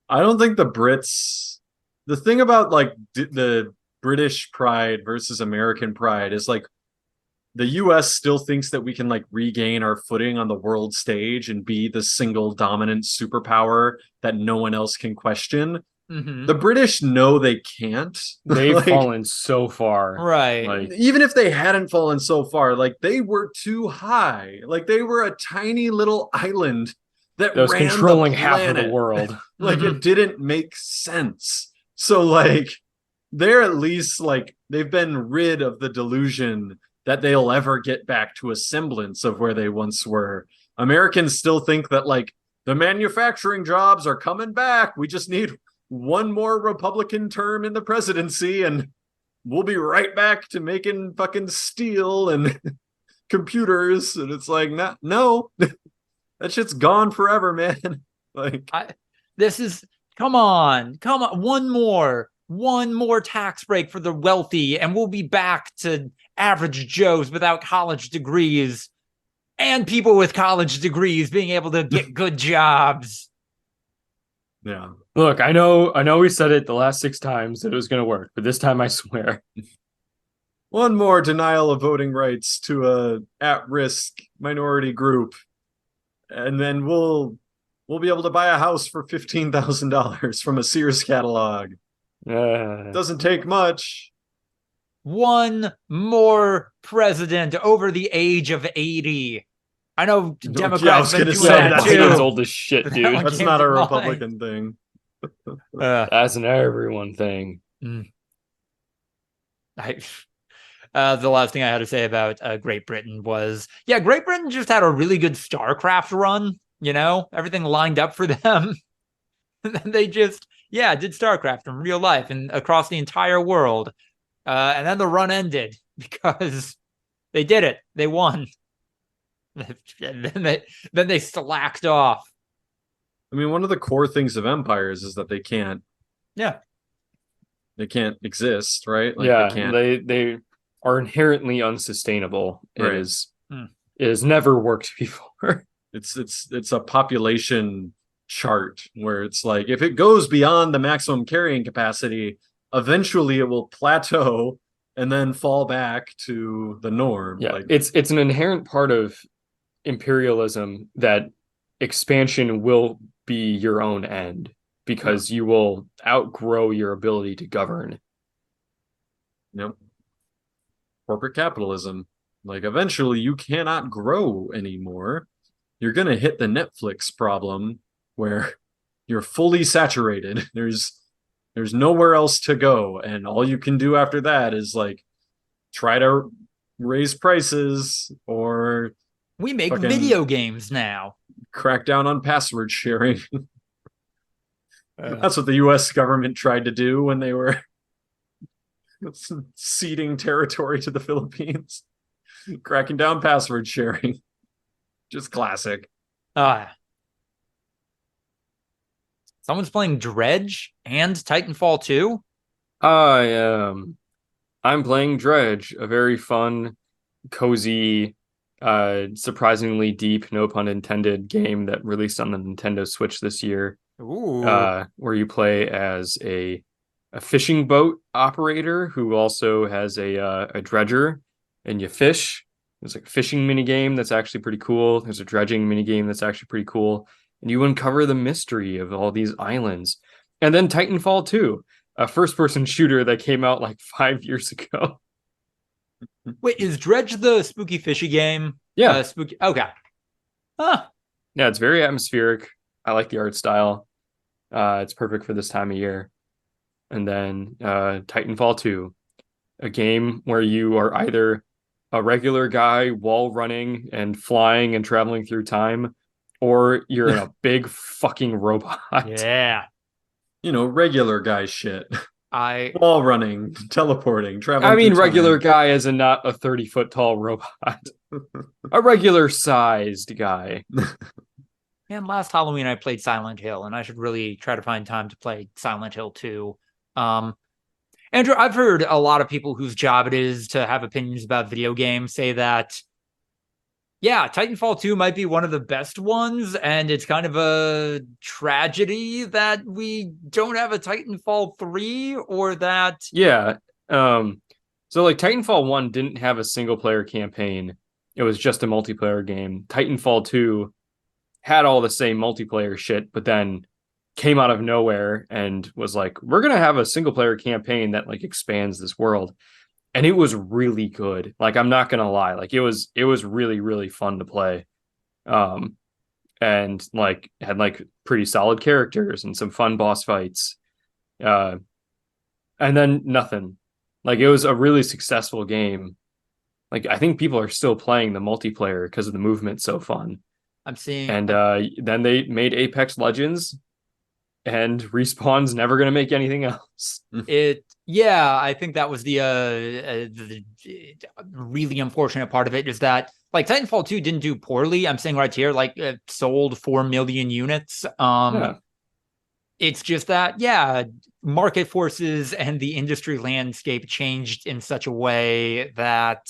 I don't think the Brits... The thing about like the British pride versus American pride is like the US still thinks that we can like regain our footing on the world stage and be the single dominant superpower that no one else can question. Mm-hmm. The British know they can't. They've fallen so far. Right. Like, even if they hadn't fallen so far, like they were too high. Like they were a tiny little island that was ran controlling the half of the world. Like it didn't make sense. So like they're at least like they've been rid of the delusion that they'll ever get back to a semblance of where they once were. Americans still think that like the manufacturing jobs are coming back. We just need one more Republican term in the presidency and we'll be right back to making fucking steel and computers. And it's like, no, that shit's gone forever, man. Like come on. One more tax break for the wealthy, and we'll be back to average Joes without college degrees and people with college degrees being able to get good jobs. Yeah. Look, I know we said it the last 6 times that it was going to work, but this time I swear. one more denial of voting rights to a at-risk minority group, and then we'll be able to buy a house for $15,000 from a Sears catalog. Doesn't take much. One more president over the age of 80. I know Democrats have been doing that too. Biden's old as shit, dude. That's not a Republican thing. That's an everyone thing. The last thing I had to say about Great Britain was, Great Britain just had a really good StarCraft run. You know, everything lined up for them. They just, did StarCraft in real life and across the entire world. And then the run ended because they did it. They won. then they slacked off. I mean, one of the core things of empires is that they can't exist, right? Like they are inherently unsustainable. Right. It has never worked before. It's a population chart where it's like, if it goes beyond the maximum carrying capacity, eventually it will plateau and then fall back to the norm. Yeah, it's an inherent part of imperialism that expansion will be your own end because you will outgrow your ability to govern. Yep. Corporate capitalism. Like, eventually you cannot grow anymore. You're going to hit the Netflix problem where you're fully saturated. There's nowhere else to go. And all you can do after that is like try to raise prices or we make video games now. Crack down on password sharing. That's what the US government tried to do when they were ceding territory to the Philippines. Cracking down password sharing. Just classic. Someone's playing Dredge and Titanfall 2? I'm playing Dredge, a very fun, cozy, surprisingly deep, no pun intended, game that released on the Nintendo Switch this year. Ooh. Where you play as a fishing boat operator who also has a dredger, and you fish. There's like a fishing mini game that's actually pretty cool. There's a dredging mini game that's actually pretty cool. And you uncover the mystery of all these islands. And then Titanfall 2, a first-person shooter that came out like 5 years ago. Wait, is Dredge the spooky fishy game? Yeah. Spooky. Okay. Huh. Yeah, it's very atmospheric. I like the art style. It's perfect for this time of year. And then Titanfall 2, a game where you are either a regular guy wall running and flying and traveling through time, or you're in a big fucking robot. Yeah. You know, regular guy shit. Wall running, teleporting, traveling. I mean, regular guy as in not a 30-foot tall robot. A regular sized guy. And last Halloween I played Silent Hill, and I should really try to find time to play Silent Hill 2. Andrew, I've heard a lot of people whose job it is to have opinions about video games say that, Titanfall 2 might be one of the best ones, and it's kind of a tragedy that we don't have a Titanfall 3, or that... Yeah. So, like, Titanfall 1 didn't have a single-player campaign. It was just a multiplayer game. Titanfall 2 had all the same multiplayer shit, but then came out of nowhere and was like, we're going to have a single-player campaign that, like, expands this world. And it was really good. Like, I'm not gonna lie. Like, it was really, really fun to play. And like had like pretty solid characters and some fun boss fights. And then nothing. Like, it was a really successful game. Like, I think people are still playing the multiplayer because of the movement so fun. I'm seeing. And then they made Apex Legends, and Respawn's never gonna make anything else. I think that was the really unfortunate part of it, is that, like, Titanfall 2 didn't do poorly. I'm saying right here, like, it sold 4 million units. It's just that, market forces and the industry landscape changed in such a way that,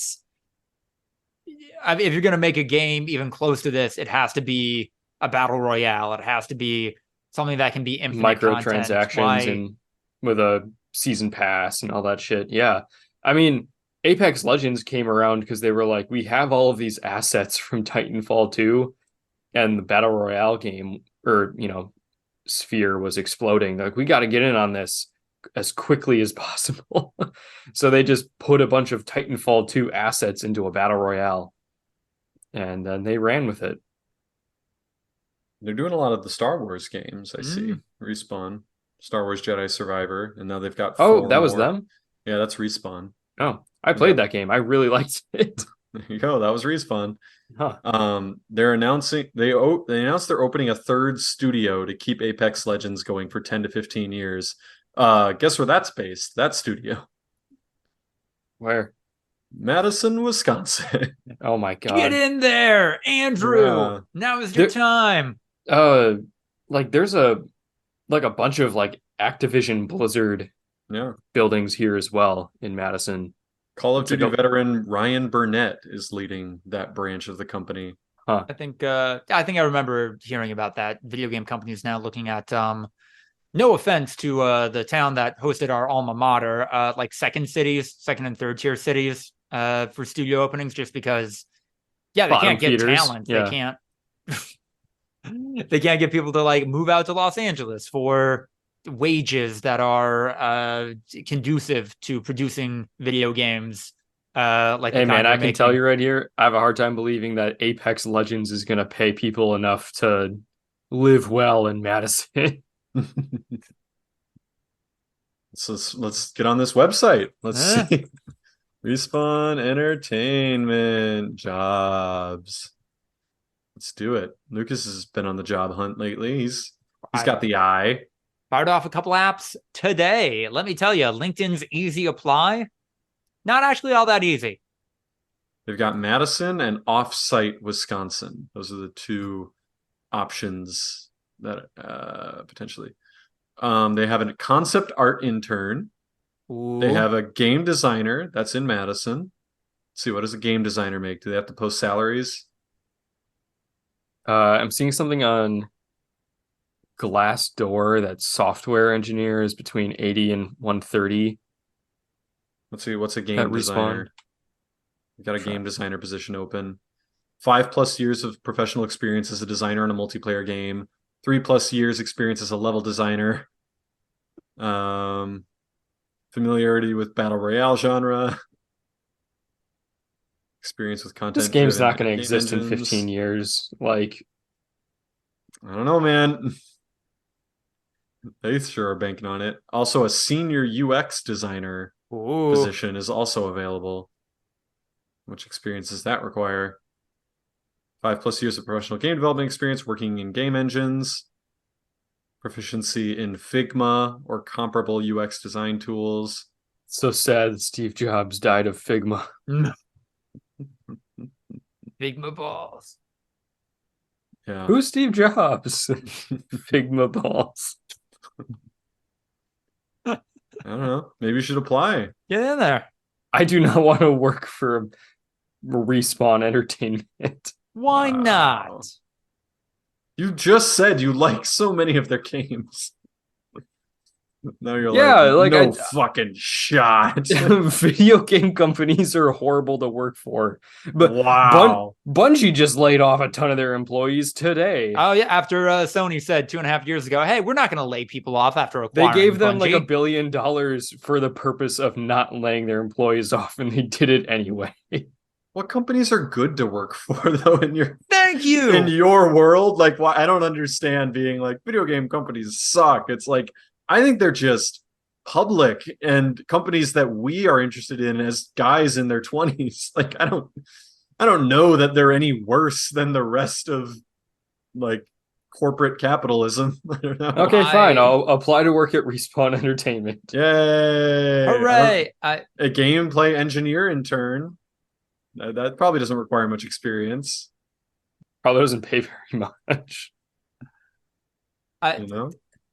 if you're going to make a game even close to this, it has to be a battle royale. It has to be something that can be infinite microtransactions and with a season pass and all that shit. Yeah. I mean, Apex Legends came around because they were like, we have all of these assets from Titanfall 2, and the Battle Royale game, or, sphere was exploding. Like, we got to get in on this as quickly as possible. So they just put a bunch of Titanfall 2 assets into a Battle Royale, and then they ran with it. They're doing a lot of the Star Wars games, I see. Respawn, Star Wars Jedi Survivor, and now they've got 4 that was more. them? Yeah, that's Respawn. Oh, I played that game. I really liked it. There you go. That was Respawn. Huh. They're announcing they announced they're opening a 3rd studio to keep Apex Legends going for 10 to 15 years. Guess where that's based? That studio. Where? Madison, Wisconsin. Oh my god. Get in there, Andrew. Yeah. Now is your time. There's a bunch of Activision Blizzard buildings here as well in Madison. Call of Duty veteran Ryan Burnett is leading that branch of the company. Huh. I think I remember hearing about that. Video game companies now looking at no offense to the town that hosted our alma mater, second and third tier cities for studio openings, just because they can't get talent. Yeah. They can't get people to move out to Los Angeles for wages that are conducive to producing video games. Hey man, I can tell you right here, I have a hard time believing that Apex Legends is going to pay people enough to live well in Madison. So let's get on this website. Let's see. Respawn Entertainment jobs. Let's do it. Lucas has been on the job hunt lately. He's got the eye. Fired off a couple apps today. Let me tell you, LinkedIn's easy apply. Not actually all that easy. They've got Madison and Offsite, Wisconsin. Those are the 2 options that potentially. They have a concept art intern. Ooh. They have a game designer that's in Madison. Let's see, what does a game designer make? Do they have to post salaries? I'm seeing something on Glassdoor that software engineer is between 80 and 130. Let's see, what's a game designer? We got a game designer position open. 5+ years of professional experience as a designer on a multiplayer game. 3+ years experience as a level designer. Familiarity with battle royale genre. Experience with content. This game's not going to exist in 15 years. I don't know, man. They sure are banking on it. Also, a senior UX designer position is also available. How much experience does that require? 5+ years of professional game development experience working in game engines. Proficiency in Figma or comparable UX design tools. So sad Steve Jobs died of Figma. Figma balls. Yeah. Who's Steve Jobs? Figma balls. I don't know. Maybe you should apply. Get in there. I do not want to work for Respawn Entertainment. Why not? You just said you like so many of their games. Now you're no fucking shot. Video game companies are horrible to work for. But wow. Bungie just laid off a ton of their employees today. Oh yeah, after Sony said 2.5 years ago, hey, we're not going to lay people off after acquiring They gave them Bungie. $1 billion for the purpose of not laying their employees off, and they did it anyway. What companies are good to work for, though? Thank you. In your world, why I don't understand being video game companies suck. It's I think they're just public and companies that we are interested in as guys in their 20s. I don't know that they're any worse than the rest of corporate capitalism. I don't know. Okay, fine. I'll apply to work at Respawn Entertainment. Yay! Hooray! A gameplay engineer intern. That probably doesn't require much experience. Probably doesn't pay very much.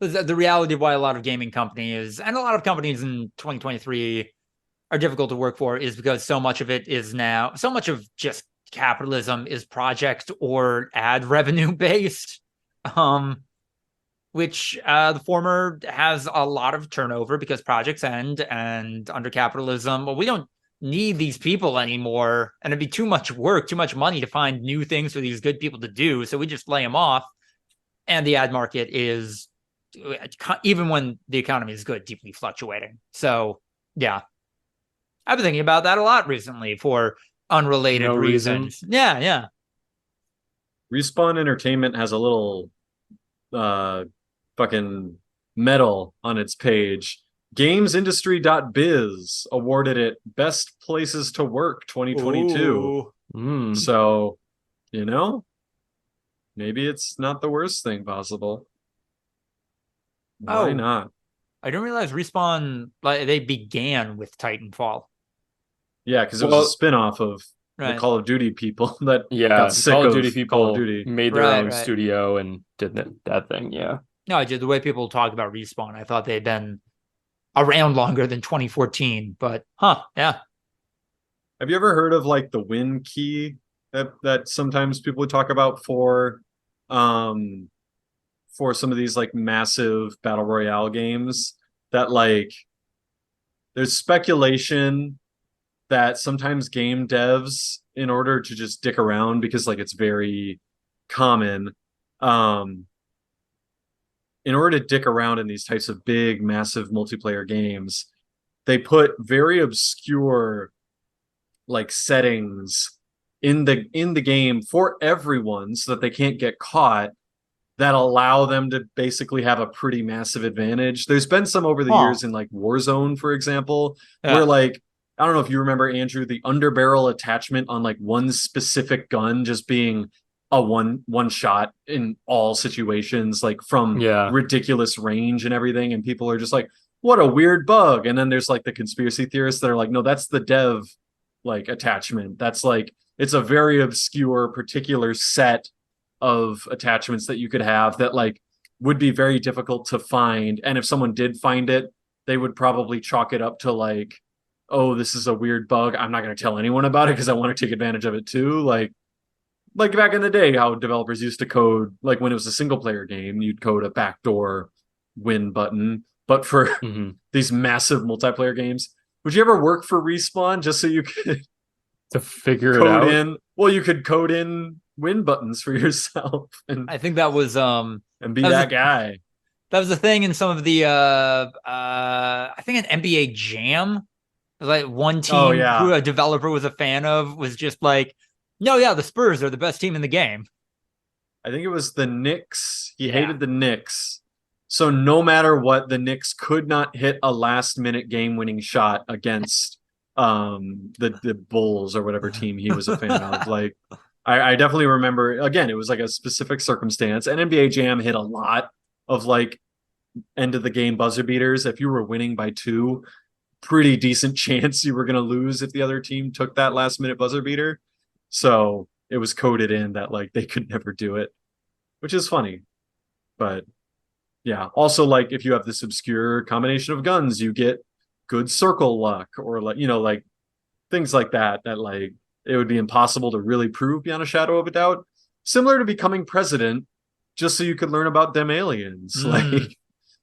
The reality of why a lot of gaming companies and a lot of companies in 2023 are difficult to work for is because so much of just capitalism is project or ad revenue based, which the former has a lot of turnover because projects end, and under capitalism, we don't need these people anymore, and it'd be too much work, too much money to find new things for these good people to do. So we just lay them off. And the ad market is, even when the economy is good, deeply fluctuating. So yeah, I've been thinking about that a lot recently for unrelated reasons. Yeah. Respawn Entertainment has a little fucking medal on its page. Gamesindustry.biz awarded it Best Places to Work 2022. So, maybe it's not the worst thing possible. Why not? I didn't realize Respawn, they began with Titanfall. Yeah, because it was a spin-off of the Call of Duty people that got sick Call of Duty people Call of Duty. Made their own studio and did that thing, yeah. No, I did. The way people talk about Respawn, I thought they'd been around longer than 2014, but yeah. Have you ever heard of like the win key that sometimes people would talk about for some of these like massive battle royale games? That like there's speculation that sometimes game devs, in order to just dick around, because like it's very common, in order to dick around in these types of big, massive multiplayer games, they put very obscure like settings in the game for everyone so that they can't get caught, that allow them to basically have a pretty massive advantage. There's been some over the years in like Warzone, for example, where like, I don't know if you remember, Andrew, the underbarrel attachment on like one specific gun just being a one shot in all situations, like from ridiculous range and everything. And people are just like, what a weird bug. And then there's like the conspiracy theorists that are like, no, that's the dev like attachment. That's like, it's a very obscure particular set of attachments that you could have that like would be very difficult to find. And if someone did find it, they would probably chalk it up to like, oh, this is a weird bug, I'm not going to tell anyone about it because I want to take advantage of it too. Like back in the day, how developers used to code, like when it was a single player game, you'd code a backdoor win button. But for these massive multiplayer games, would you ever work for Respawn just so you could to figure it out? You could code in win buttons for yourself, and I think that was and be that guy. That was the thing in some of the I think an NBA Jam, like one team who a developer was a fan of was just like, no, the Spurs are the best team in the game. I think it was the Knicks. He hated the Knicks. So no matter what, the Knicks could not hit a last-minute game-winning shot against the Bulls or whatever team he was a fan of. Like, I definitely remember, again, it was like a specific circumstance. And NBA Jam hit a lot of like end-of-the-game buzzer beaters. If you were winning by 2, pretty decent chance you were going to lose if the other team took that last-minute buzzer beater. So it was coded in that like they could never do it, which is funny. But yeah, also like if you have this obscure combination of guns, you get good circle luck, or like, like things like that like it would be impossible to really prove beyond a shadow of a doubt. Similar to becoming president, just so you could learn about them aliens. Like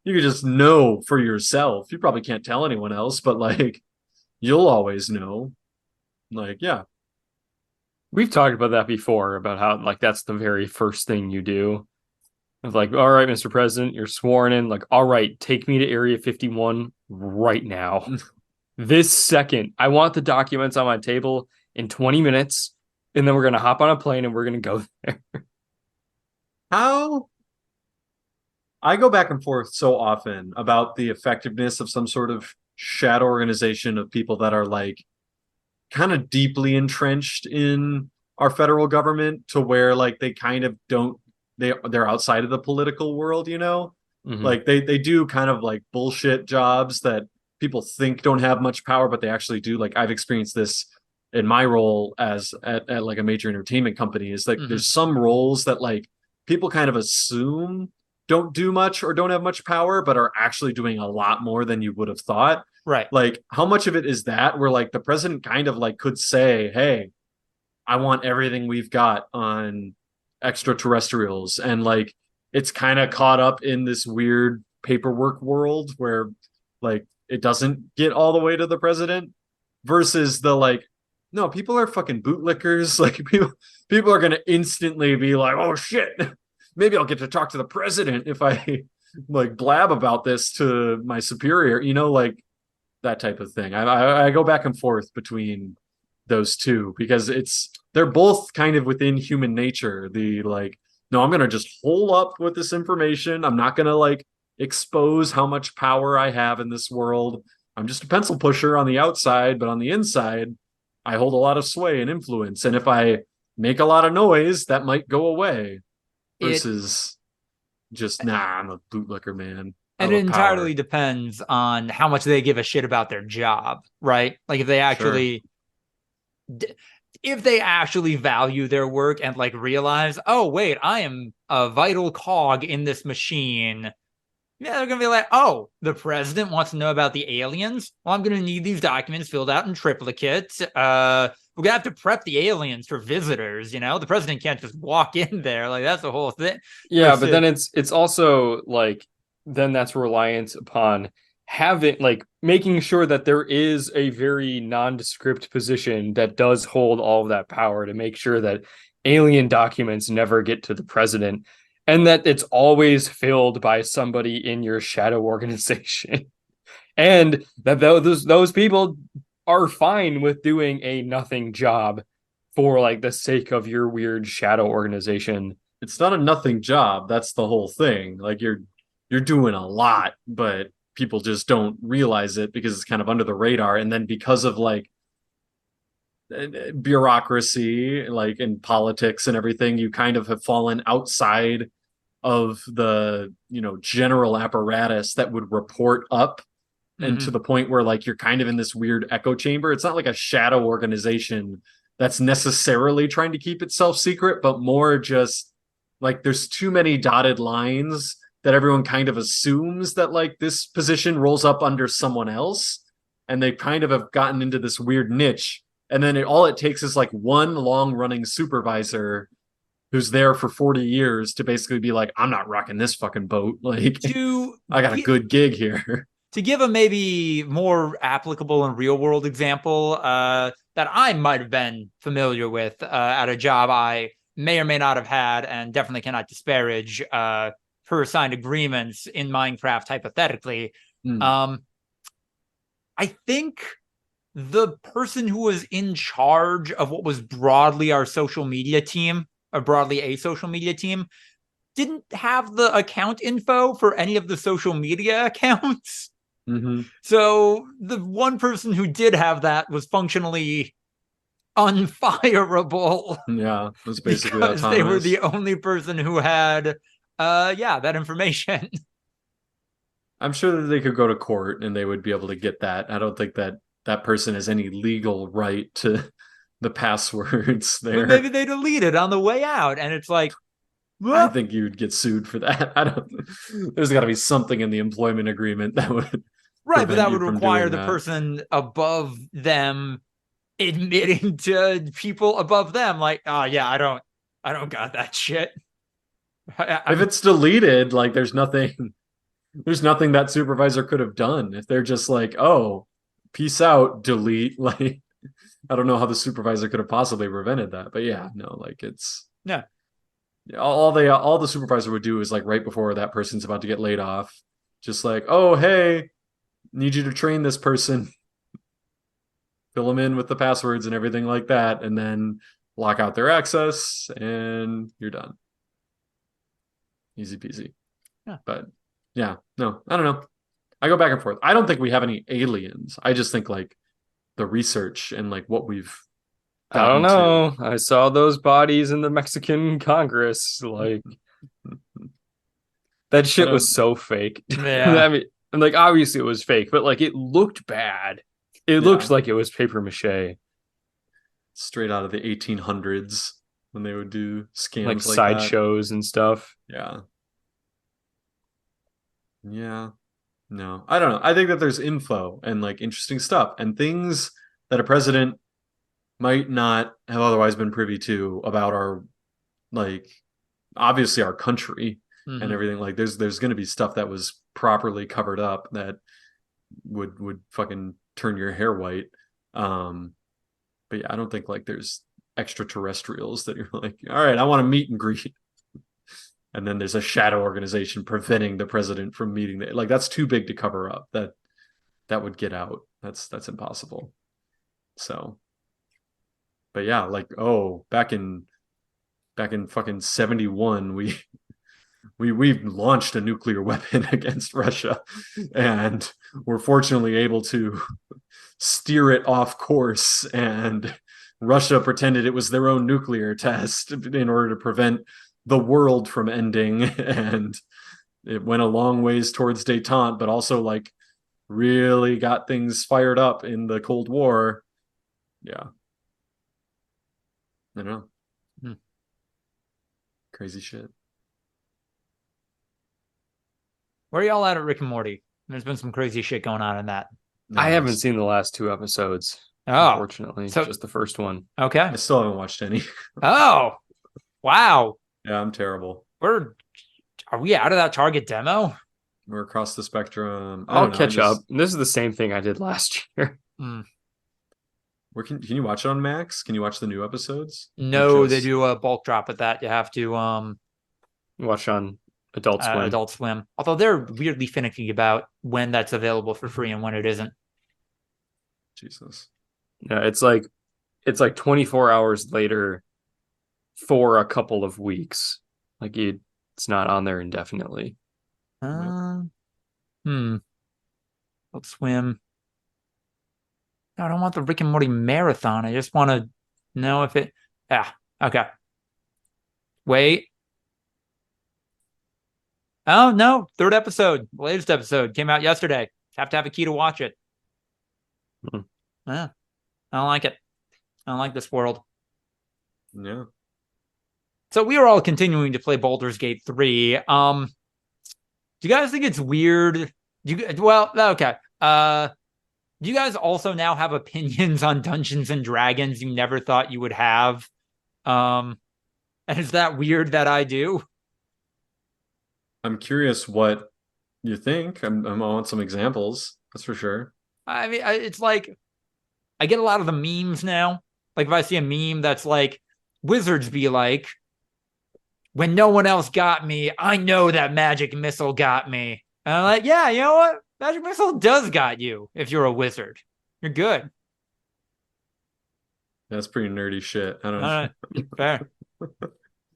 you could just know for yourself. You probably can't tell anyone else, but like you'll always know. Like, yeah. We've talked about that before, about how like that's the very first thing you do. It's like, all right, Mr. President, you're sworn in. Like, all right, take me to Area 51 right now. This second. I want the documents on my table in 20 minutes, and then we're going to hop on a plane and we're going to go there. How? I go back and forth so often about the effectiveness of some sort of shadow organization of people that are like kind of deeply entrenched in our federal government, to where like they kind of don't, they're outside of the political world, like they do kind of like bullshit jobs that people think don't have much power, but they actually do. Like I've experienced this in my role as at like a major entertainment company, is like there's some roles that like people kind of assume don't do much or don't have much power, but are actually doing a lot more than you would have thought. Right. Like how much of it is that where like the president kind of like could say, hey, I want everything we've got on extraterrestrials, and like it's kind of caught up in this weird paperwork world where like it doesn't get all the way to the president. versus the like, no, people are fucking bootlickers. Like people are gonna instantly be like, oh shit, maybe I'll get to talk to the president if I like blab about this to my superior, like that type of thing. I go back and forth between those two because they're both kind of within human nature. The like, no, I'm gonna just hole up with this information. I'm not gonna like expose how much power I have in this world. I'm just a pencil pusher on the outside, but on the inside, I hold a lot of sway and influence. And if I make a lot of noise, that might go away. Versus just, I'm a bootlicker, man. And it entirely depends on how much they give a shit about their job, right? Like if they actually value their work and like realize, oh wait, I am a vital cog in this machine. Yeah, they're gonna be like, oh, the president wants to know about the aliens. Well, I'm gonna need these documents filled out in triplicate. We're gonna have to prep the aliens for visitors. The president can't just walk in there. Like that's the whole thing. Yeah, but then it's also like then that's reliant upon having like making sure that there is a very nondescript position that does hold all of that power to make sure that alien documents never get to the president. And that it's always filled by somebody in your shadow organization. And that those people are fine with doing a nothing job for like the sake of your weird shadow organization. It's not a nothing job. That's the whole thing. Like you're doing a lot, but people just don't realize it because it's kind of under the radar. And then because of like bureaucracy, like in politics and everything, you kind of have fallen outside of the general apparatus that would report up and to the point where like you're kind of in this weird echo chamber. It's not like a shadow organization that's necessarily trying to keep itself secret, but more just like there's too many dotted lines that everyone kind of assumes that like this position rolls up under someone else, and they kind of have gotten into this weird niche. And then all it takes is like one long running supervisor who's there for 40 years to basically be like, I'm not rocking this fucking boat. Like, I got a good gig here. To give a maybe more applicable and real world example that I might have been familiar with at a job I may or may not have had, and definitely cannot disparage per signed agreements in Minecraft, hypothetically. I think the person who was in charge of what was broadly our social media team, or broadly a social media team, didn't have the account info for any of the social media accounts. So the one person who did have that was functionally unfireable. Yeah, it was basically because they were the only person who had that information. I'm sure that they could go to court and they would be able to get that. I don't think that person has any legal right to the passwords there. But maybe they delete it on the way out, and it's like, I think you'd get sued for that. There's got to be something in the employment agreement that would but that would require the person above them admitting to people above them, like, I don't got that shit. If it's deleted, like there's nothing that supervisor could have done. If they're just like, oh, peace out, delete, like I don't know how the supervisor could have possibly prevented that. But it's all the supervisor would do is like right before that person's about to get laid off, just like, oh hey, need you to train this person, fill them in with the passwords and everything like that, and then lock out their access and you're done. Easy peasy. But I don't know. I go back and forth. I don't think we have any aliens. I just think like the research and like what we've I don't know. I saw those bodies in the Mexican Congress. Like that shit was so fake. Yeah. I mean, and like obviously it was fake, but like it looked bad. It looked like it was paper mache. Straight out of the 1800s when they would do scams like sideshows and stuff. Yeah. No, I don't know. I think that there's info and like interesting stuff and things that a president might not have otherwise been privy to about our, like, obviously our country and everything. Like there's going to be stuff that was properly covered up that would fucking turn your hair white. But yeah, I don't think like there's extraterrestrials that you're like, all right, I want to meet and greet. And then there's a shadow organization preventing the president from meeting. Like that's too big to cover up. That would get out. That's impossible. So, but yeah, like back in fucking 71, we launched a nuclear weapon against Russia, and we're fortunately able to steer it off course, and Russia pretended it was their own nuclear test in order to prevent the world from ending, and it went a long ways towards detente, but also like really got things fired up in the Cold War. Yeah. I know. Crazy shit. Where are y'all at Rick and Morty? There's been some crazy shit going on in that. I haven't seen the last 2 episodes. Unfortunately, just the first one. Okay. I still haven't watched any. Oh, wow. Yeah, I'm terrible. Are we out of that Target demo? We're across the spectrum. I'll catch up. This is the same thing I did last year. Where can you watch it on Max? Can you watch the new episodes? No, they do a bulk drop at that. You have to watch on Adult Swim. Adult Swim. Although they're weirdly finicky about when that's available for free and when it isn't. Jesus. Yeah, it's like 24 hours later for a couple of weeks. Like it's not on there indefinitely. Adult Swim. No, I don't want the Rick and Morty marathon. I just want to know if it. Yeah. Okay. Wait. Oh, no. 3rd episode. The latest episode came out yesterday. Have to have a key to watch it. Yeah. I don't like it. I don't like this world. Yeah. So we are all continuing to play Baldur's Gate 3. Do you guys think it's weird? Okay. Do you guys also now have opinions on Dungeons and Dragons you never thought you would have? And is that weird that I do? I'm curious what you think. I want some examples. That's for sure. I mean, it's like I get a lot of the memes now. Like if I see a meme that's like, Wizards be like, when no one else got me, I know that magic missile got me. And I'm like, yeah, you know what? Magic missile does got you if you're a wizard. You're good. That's pretty nerdy shit. I don't know. Fair. I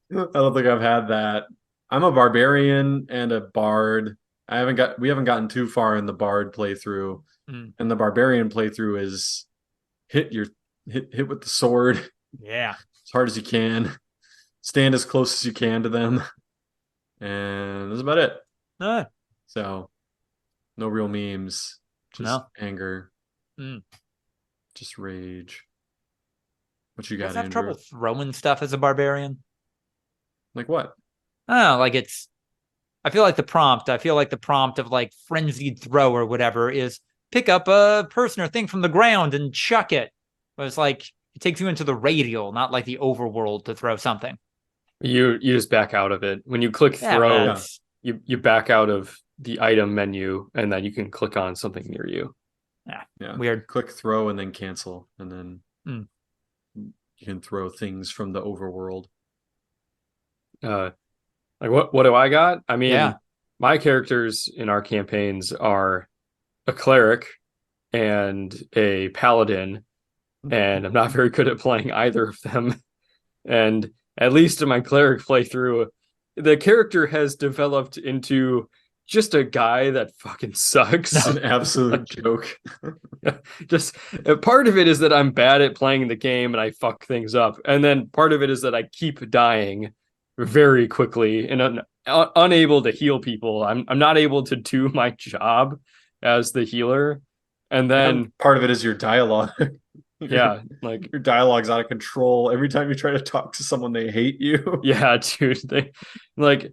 don't think I've had that. I'm a barbarian and a bard. We haven't gotten too far in the bard playthrough. And the barbarian playthrough is hit with the sword. Yeah. As hard as you can. Stand as close as you can to them. And that's about it. So no real memes. Just anger. Just rage. What you got, Andrew? Have trouble throwing stuff as a barbarian? Like what? Oh, like I feel like the prompt of like frenzied throw or whatever is pick up a person or thing from the ground and chuck it. But it's like it takes you into the radial, not like the overworld to throw something. You just back out of it. When you click throw, you back out of the item menu, and then you can click on something near you. Yeah. Weird. Click throw and then cancel, and then you can throw things from the overworld. Like what do I got? I mean, my characters in our campaigns are a cleric and a paladin, and I'm not very good at playing either of them. And at least in my cleric playthrough, the character has developed into just a guy that fucking sucks. That's an absolute joke. Just part of it is that I'm bad at playing the game and I fuck things up. And then part of it is that I keep dying very quickly and unable to heal people. I'm not able to do my job as the healer. And then part of it is your dialogue. Yeah, like your dialogue's out of control. Every time you try to talk to someone, they hate you. Yeah, dude. I'm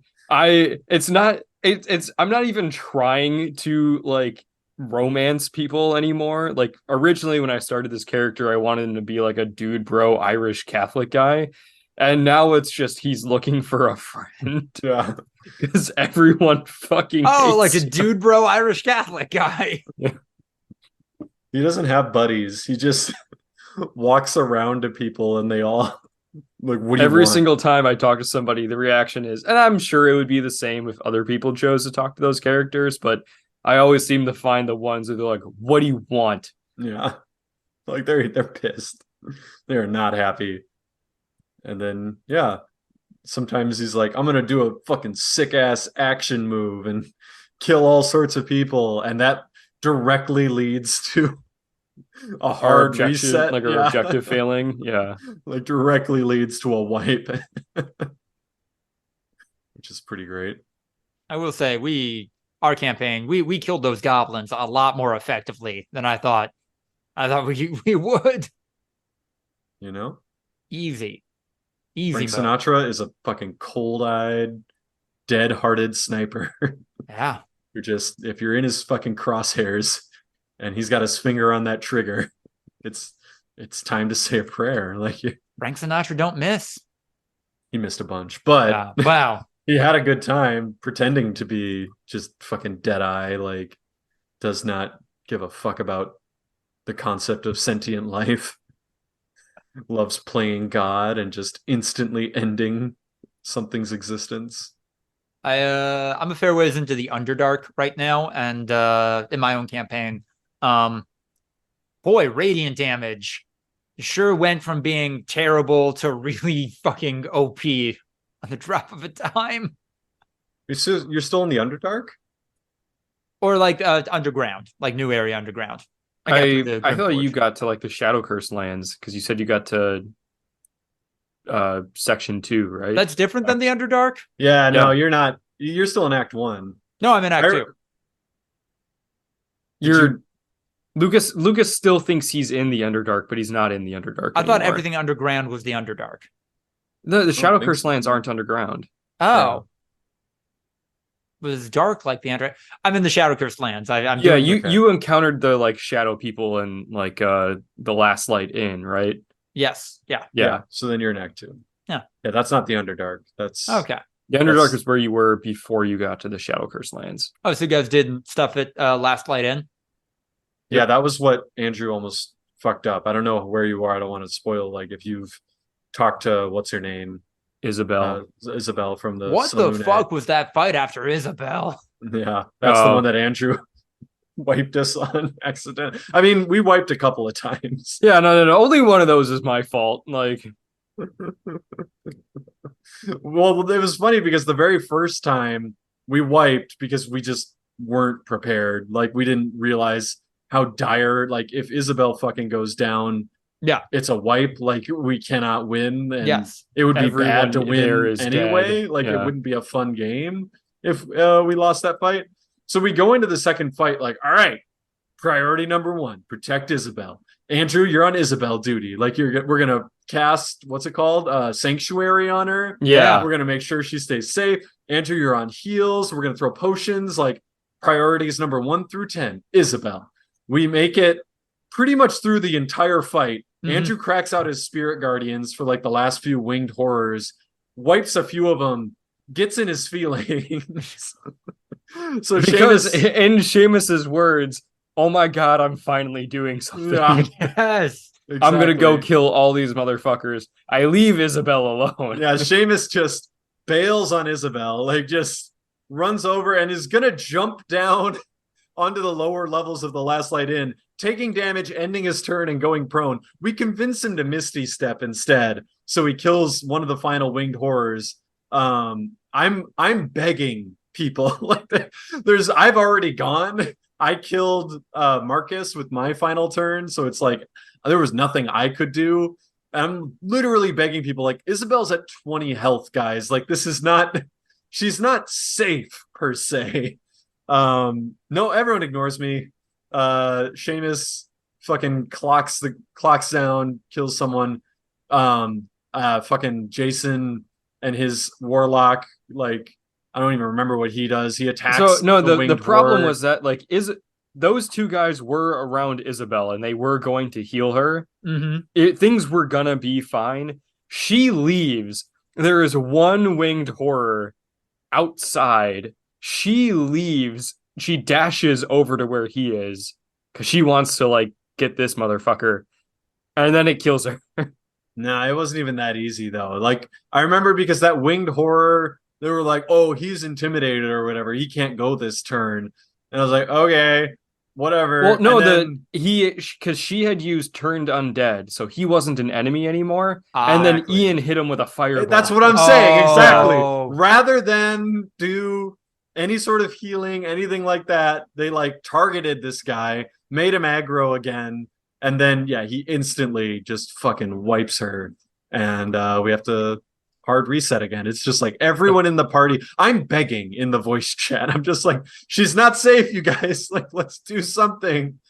not even trying to like romance people anymore. Like originally when I started this character, I wanted him to be like a dude bro Irish Catholic guy. And now it's just he's looking for a friend. Yeah. Because everyone fucking hates like a dude bro Irish Catholic guy. Yeah. He doesn't have buddies. He just walks around to people and they all like, what do you Every want? single time I talk to somebody, the reaction is, and I'm sure it would be the same if other people chose to talk to those characters, but I always seem to find the ones that they're like, what do you want? Yeah. Like they're pissed. They're not happy. And then yeah, sometimes he's like, I'm gonna do a fucking sick ass action move and kill all sorts of people, and that directly leads to a hard reset, like our objective failing. Yeah, like directly leads to a wipe, which is pretty great. I will say our campaign, we killed those goblins a lot more effectively than I thought. I thought we would. You know, easy. Frank Sinatra is a fucking cold-eyed, dead-hearted sniper. Yeah. You're just, if you're in his fucking crosshairs and he's got his finger on that trigger, it's time to say a prayer. Like Frank Sinatra don't miss. He missed a bunch, but wow. He had a good time pretending to be just fucking dead-eye, like does not give a fuck about the concept of sentient life. Loves playing God and just instantly ending something's existence. I'm a fair ways into the Underdark right now, and in my own campaign, boy, radiant damage sure went from being terrible to really fucking OP on the drop of a dime. You're still in the Underdark, or like underground, like new area underground. I thought you got to like the Shadow Curse lands because you said you got to section 2, right? That's different than the Underdark. Yeah, no, you're not. You're still in Act 1. No, I'm in Act 2. Lucas still thinks he's in the Underdark, but he's not in the Underdark. I thought everything underground was the Underdark. The Shadow Curse lands aren't underground. Oh. It was dark like the Underdark. I'm in the Shadow Curse lands. You encountered the like shadow people and like the Last Light Inn, right? Yes. Yeah. So then you're in Act 2. Yeah, that's not the Underdark. That's okay. The Underdark is where you were before you got to the Shadow Curse lands. Oh, so you guys did stuff at Last Light Inn? Yeah, that was what Andrew almost fucked up. I don't know where you are. I don't want to spoil, like, if you've talked to what's her name? Isabel from the what the fuck was that fight after Isabel? Yeah, that's the one that Andrew wiped us on accident. I mean, we wiped a couple of times. Yeah, no. Only one of those is my fault. Like, well, it was funny because the very first time we wiped because we just weren't prepared. Like, we didn't realize how dire. Like, if Isabel fucking goes down, yeah, it's a wipe. Like, we cannot win. And yes, it would be bad to win anyway. Dead. Like, it wouldn't be a fun game if we lost that fight. So we go into the second fight like, all right, priority number 1, protect Isabel. Andrew, you're on Isabel duty. Like, we're gonna cast, what's it called? Sanctuary on her. Yeah, we're gonna make sure she stays safe. Andrew, you're on heals. We're gonna throw potions. Like, priorities number 1 through 10, Isabel. We make it pretty much through the entire fight. Andrew cracks out his spirit guardians for like the last few winged horrors, wipes a few of them, gets in his feelings. So because in Seamus's words, oh my god, I'm finally doing something. Yeah. Yes. Exactly. I'm gonna go kill all these motherfuckers. I leave Isabel alone. Yeah, Seamus just bails on Isabel, like just runs over and is gonna jump down onto the lower levels of the Last Light Inn, taking damage, ending his turn, and going prone. We convince him to Misty Step instead, so he kills one of the final winged horrors. I'm begging people like I've already gone. I killed Marcus with my final turn, so it's like there was nothing I could do. I'm literally begging people like, Isabel's at 20 health, guys. Like, this is not, she's not safe per se. No, everyone ignores me. Seamus fucking clocks down, kills someone. Fucking Jason and his warlock, like, I don't even remember what he does. He attacks. So no, the problem horror. was that like those two guys were around Isabel and they were going to heal her. Things were gonna be fine. She leaves. There is one winged horror outside. She leaves. She dashes over to where he is because she wants to like get this motherfucker. And then it kills her. No, it wasn't even that easy though. Like I remember because that winged horror, they were like, "Oh, he's intimidated or whatever. He can't go this turn." And I was like, "Okay, whatever." Well, no, then... because she had used turned undead, so he wasn't an enemy anymore. And then Exactly. Ian hit him with a fireball. That's what I'm saying. Exactly. Rather than do any sort of healing, anything like that, they like targeted this guy, made him aggro again. And then, yeah, he instantly just fucking wipes her. And we have to hard reset again. It's just like everyone in the party. I'm begging in the voice chat. I'm just like, she's not safe, you guys. Like, let's do something.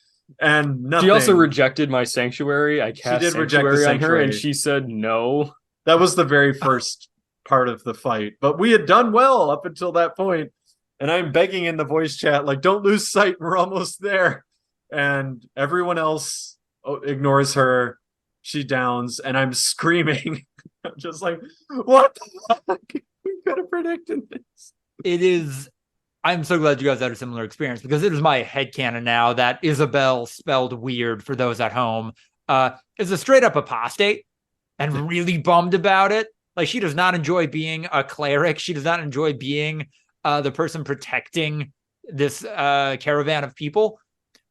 And nothing. She also rejected my sanctuary. I cast sanctuary on her, and she said no. That was the very first part of the fight. But we had done well up until that point. And I'm begging in the voice chat, like, don't lose sight. We're almost there. And everyone else ignores her. She downs, and I'm screaming. I'm just like, what the fuck? We could have predicted this. It is. I'm so glad you guys had a similar experience, because it is my headcanon now that Isabel, spelled weird for those at home, is a straight up apostate and really bummed about it. Like, she does not enjoy being a cleric. She does not enjoy being the person protecting this caravan of people,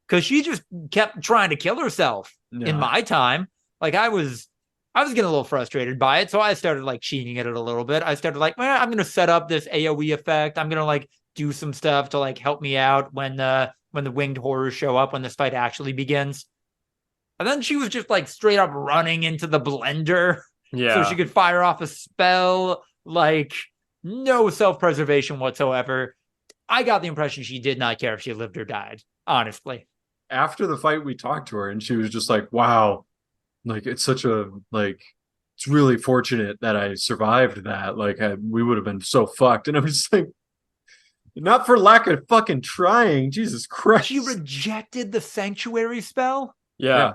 because she just kept trying to kill herself in my time. Like, I was getting a little frustrated by it, so I started like cheating at it a little bit. I started like, well, I'm gonna set up this AoE effect. I'm gonna like do some stuff to like help me out when the winged horrors show up, when this fight actually begins. And then she was just like straight up running into the blender, so she could fire off a spell. Like, no self-preservation whatsoever. I got the impression she did not care if she lived or died, honestly. After the fight, we talked to her, and she was just like, wow, like, it's such a, like, it's really fortunate that I survived that. Like, we would have been so fucked. And I'm just like, not for lack of fucking trying. Jesus Christ. She rejected the sanctuary spell? Yeah.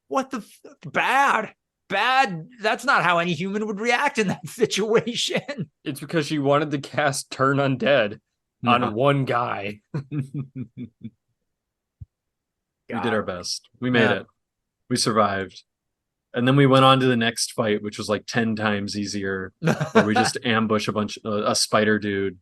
What the bad. That's not how any human would react in that situation. It's because she wanted to cast Turn Undead on one guy. We did our best. We made it. We survived. And then we went on to the next fight, which was like 10 times easier, where we just ambush a spider dude.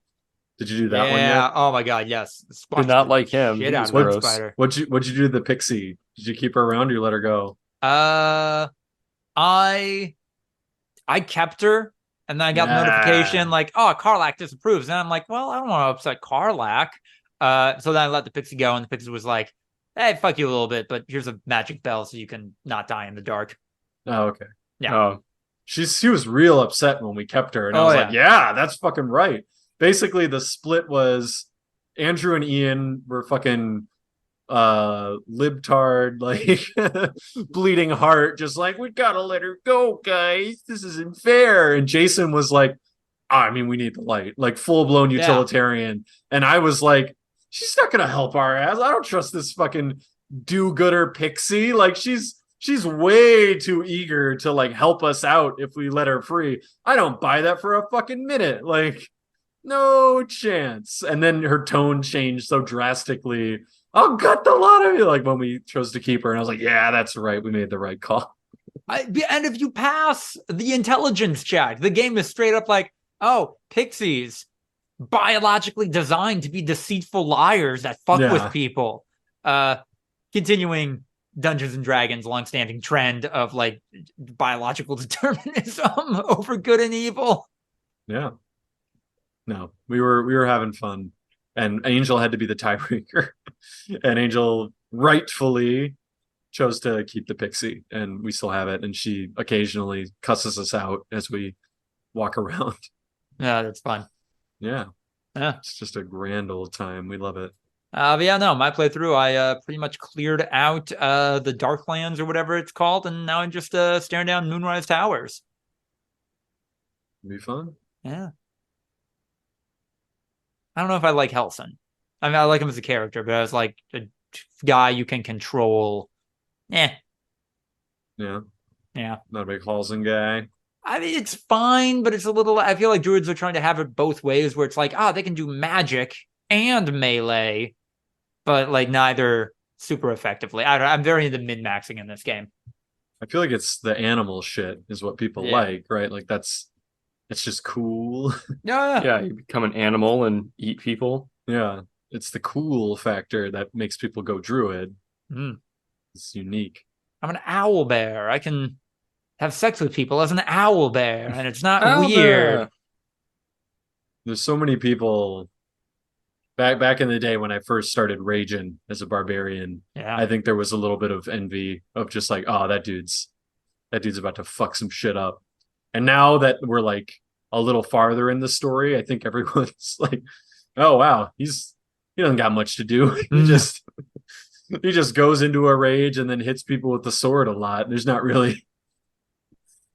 Did you do that one yet? Yeah. Oh my god, yes. Did not like him. Shit out of the spider. What'd you do to the pixie? Did you keep her around or you let her go? I kept her, and then I got the notification like, oh, Karlach disapproves. And I'm like, well, I don't want to upset Karlach. So then I let the pixie go, and the pixie was like, hey, fuck you a little bit, but here's a magic bell so you can not die in the dark. Oh, okay. Yeah. Oh. She was real upset when we kept her, and I was like, yeah, that's fucking right. Basically, the split was Andrew and Ian were fucking libtard, like bleeding heart, just like, we gotta let her go, guys. This isn't fair. And Jason was like, I mean, we need the light, like full-blown utilitarian. And I was like, she's not gonna help our ass. I don't trust this fucking do-gooder pixie. Like, she's way too eager to like help us out if we let her free. I don't buy that for a fucking minute. Like, no chance. And then her tone changed so drastically. I'll gut the lot of you, like when we chose to keep her. And I was like, yeah, that's right. We made the right call. And if you pass the intelligence check, the game is straight up like, oh, pixies, biologically designed to be deceitful liars that fuck with people. Continuing Dungeons and Dragons longstanding trend of like biological determinism over good and evil. Yeah. No, we were having fun, and Angel had to be the tiebreaker, and Angel rightfully chose to keep the pixie, and we still have it. And she occasionally cusses us out as we walk around. Yeah, that's fun. Yeah, it's just a grand old time. We love it. But yeah, no, my playthrough, I pretty much cleared out the Darklands or whatever it's called, and now I'm just staring down Moonrise Towers. It'll be fun. Yeah. I don't know if I like Helson. I mean, I like him as a character, but as like a guy you can control, Yeah. Not a big Halson guy. I mean, it's fine, but it's a little. I feel like druids are trying to have it both ways, where it's like, they can do magic and melee, but like neither super effectively. I'm very into min-maxing in this game. I feel like it's the animal shit is what people like, right? Like it's just cool. Yeah, you become an animal and eat people. Yeah, it's the cool factor that makes people go druid. It's unique. I'm an owl bear. I can have sex with people as an owl bear, and it's not weird. Bear. There's so many people back in the day when I first started raging as a barbarian. Yeah, I think there was a little bit of envy of just like, oh, that dude's about to fuck some shit up. And now that we're like a little farther in the story, I think everyone's like, oh wow, he doesn't got much to do. He just goes into a rage and then hits people with the sword a lot. There's not really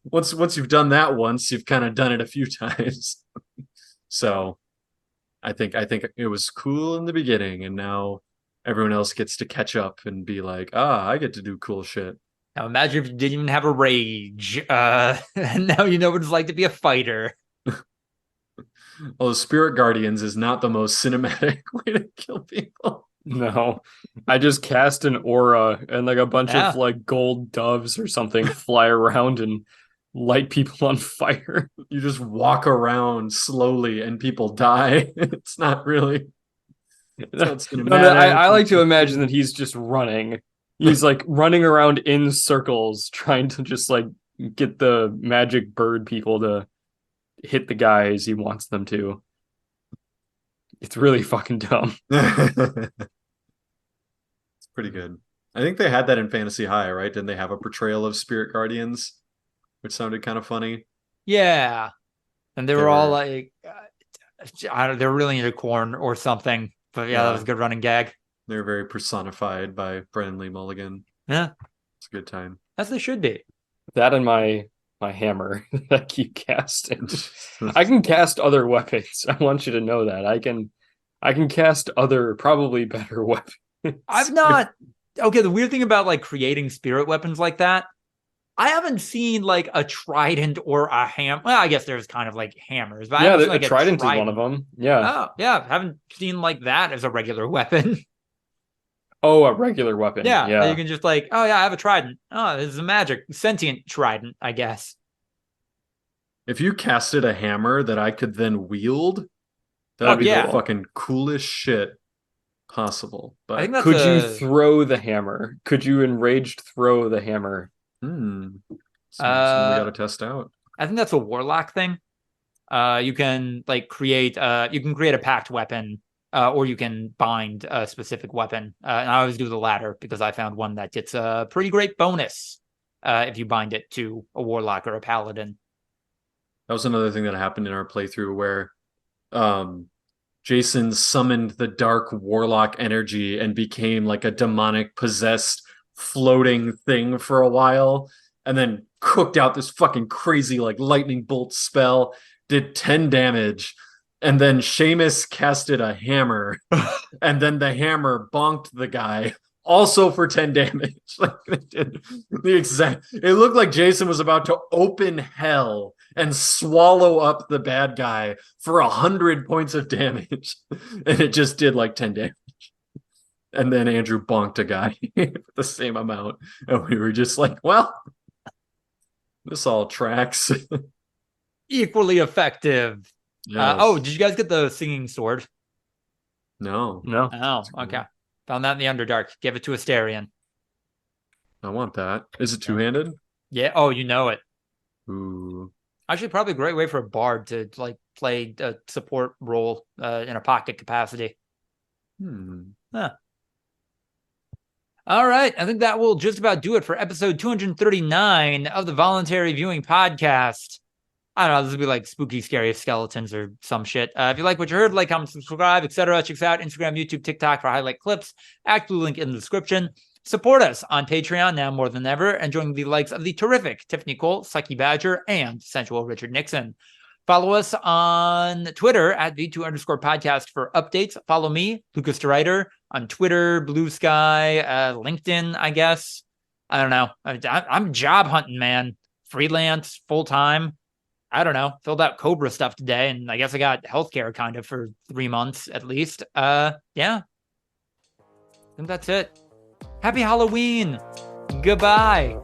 once you've done that once, you've kind of done it a few times. So I think it was cool in the beginning, and now everyone else gets to catch up and be like, I get to do cool shit. Now imagine if you didn't even have a rage, and now you know what it's like to be a fighter. Although Spirit Guardians is not the most cinematic way to kill people. No, I just cast an aura and like a bunch of like gold doves or something fly around and light people on fire. You just walk around slowly and people die. It's not really. I like to imagine that he's just running. He's like running around in circles trying to just like get the magic bird people to hit the guys he wants them to. It's really fucking dumb. It's pretty good. I think they had that in Fantasy High, right? Didn't they have a portrayal of Spirit Guardians, which sounded kind of funny? Yeah. And they were all like, they were really into corn or something. But yeah, that was a good running gag. They were very personified by Brennan Lee Mulligan. Yeah. It's a good time. As they should be. That and my hammer that I keep casting. I can cast other weapons. I want you to know that. I can cast other, probably better weapons. I've not... Okay, the weird thing about like creating spirit weapons like that, I haven't seen like a trident or a hammer. Well, I guess there's kind of like hammers. But yeah, like a trident is one of them. Yeah. Oh, yeah. Haven't seen like that as a regular weapon. Oh, a regular weapon. Yeah. You can just like, oh yeah, I have a trident. Oh, this is a magic sentient trident, I guess. If you casted a hammer that I could then wield, that'd be the fucking coolest shit possible. But I think could you throw the hammer? Could you enraged throw the hammer? Something we gotta test out. I think that's a warlock thing. You can like create a pact weapon, or you can bind a specific weapon. And I always do the latter because I found one that gets a pretty great bonus if you bind it to a warlock or a paladin. That was another thing that happened in our playthrough where Jason summoned the dark warlock energy and became like a demonic possessed floating thing for a while, and then cooked out this fucking crazy like lightning bolt spell, did 10 damage, and then Seamus casted a hammer and then the hammer bonked the guy also for 10 damage. Like it did it looked like Jason was about to open hell and swallow up the bad guy for 100 points of damage, and it just did like 10 damage. And then Andrew bonked a guy the same amount. And we were just like, well, this all tracks. Equally effective. Yes. Did you guys get the singing sword? No. Oh, okay. Found that in the Underdark. Give it to Asterion. I want that. Is it two-handed? Yeah. Oh, you know it. Ooh. Actually, probably a great way for a bard to like play a support role in a pocket capacity. Huh. All right. I think that will just about do it for episode 239 of the Voluntary Viewing podcast. I don't know. This will be like spooky, scary skeletons or some shit. If you like what you heard, like, comment, subscribe, etc. Check us out Instagram, YouTube, TikTok for highlight clips. ActBlue link in the description. Support us on Patreon now more than ever, and join the likes of the terrific Tiffany Cole, Psyche Badger, and Sensual Richard Nixon. Follow us on Twitter at V2_podcast for updates. Follow me, Lucas DeRuyter, on Twitter, Blue Sky, LinkedIn, I guess. I don't know. I'm job hunting, man. Freelance, full-time. I don't know. Filled out Cobra stuff today, and I guess I got healthcare kind of for 3 months at least. Yeah. I think that's it. Happy Halloween. Goodbye.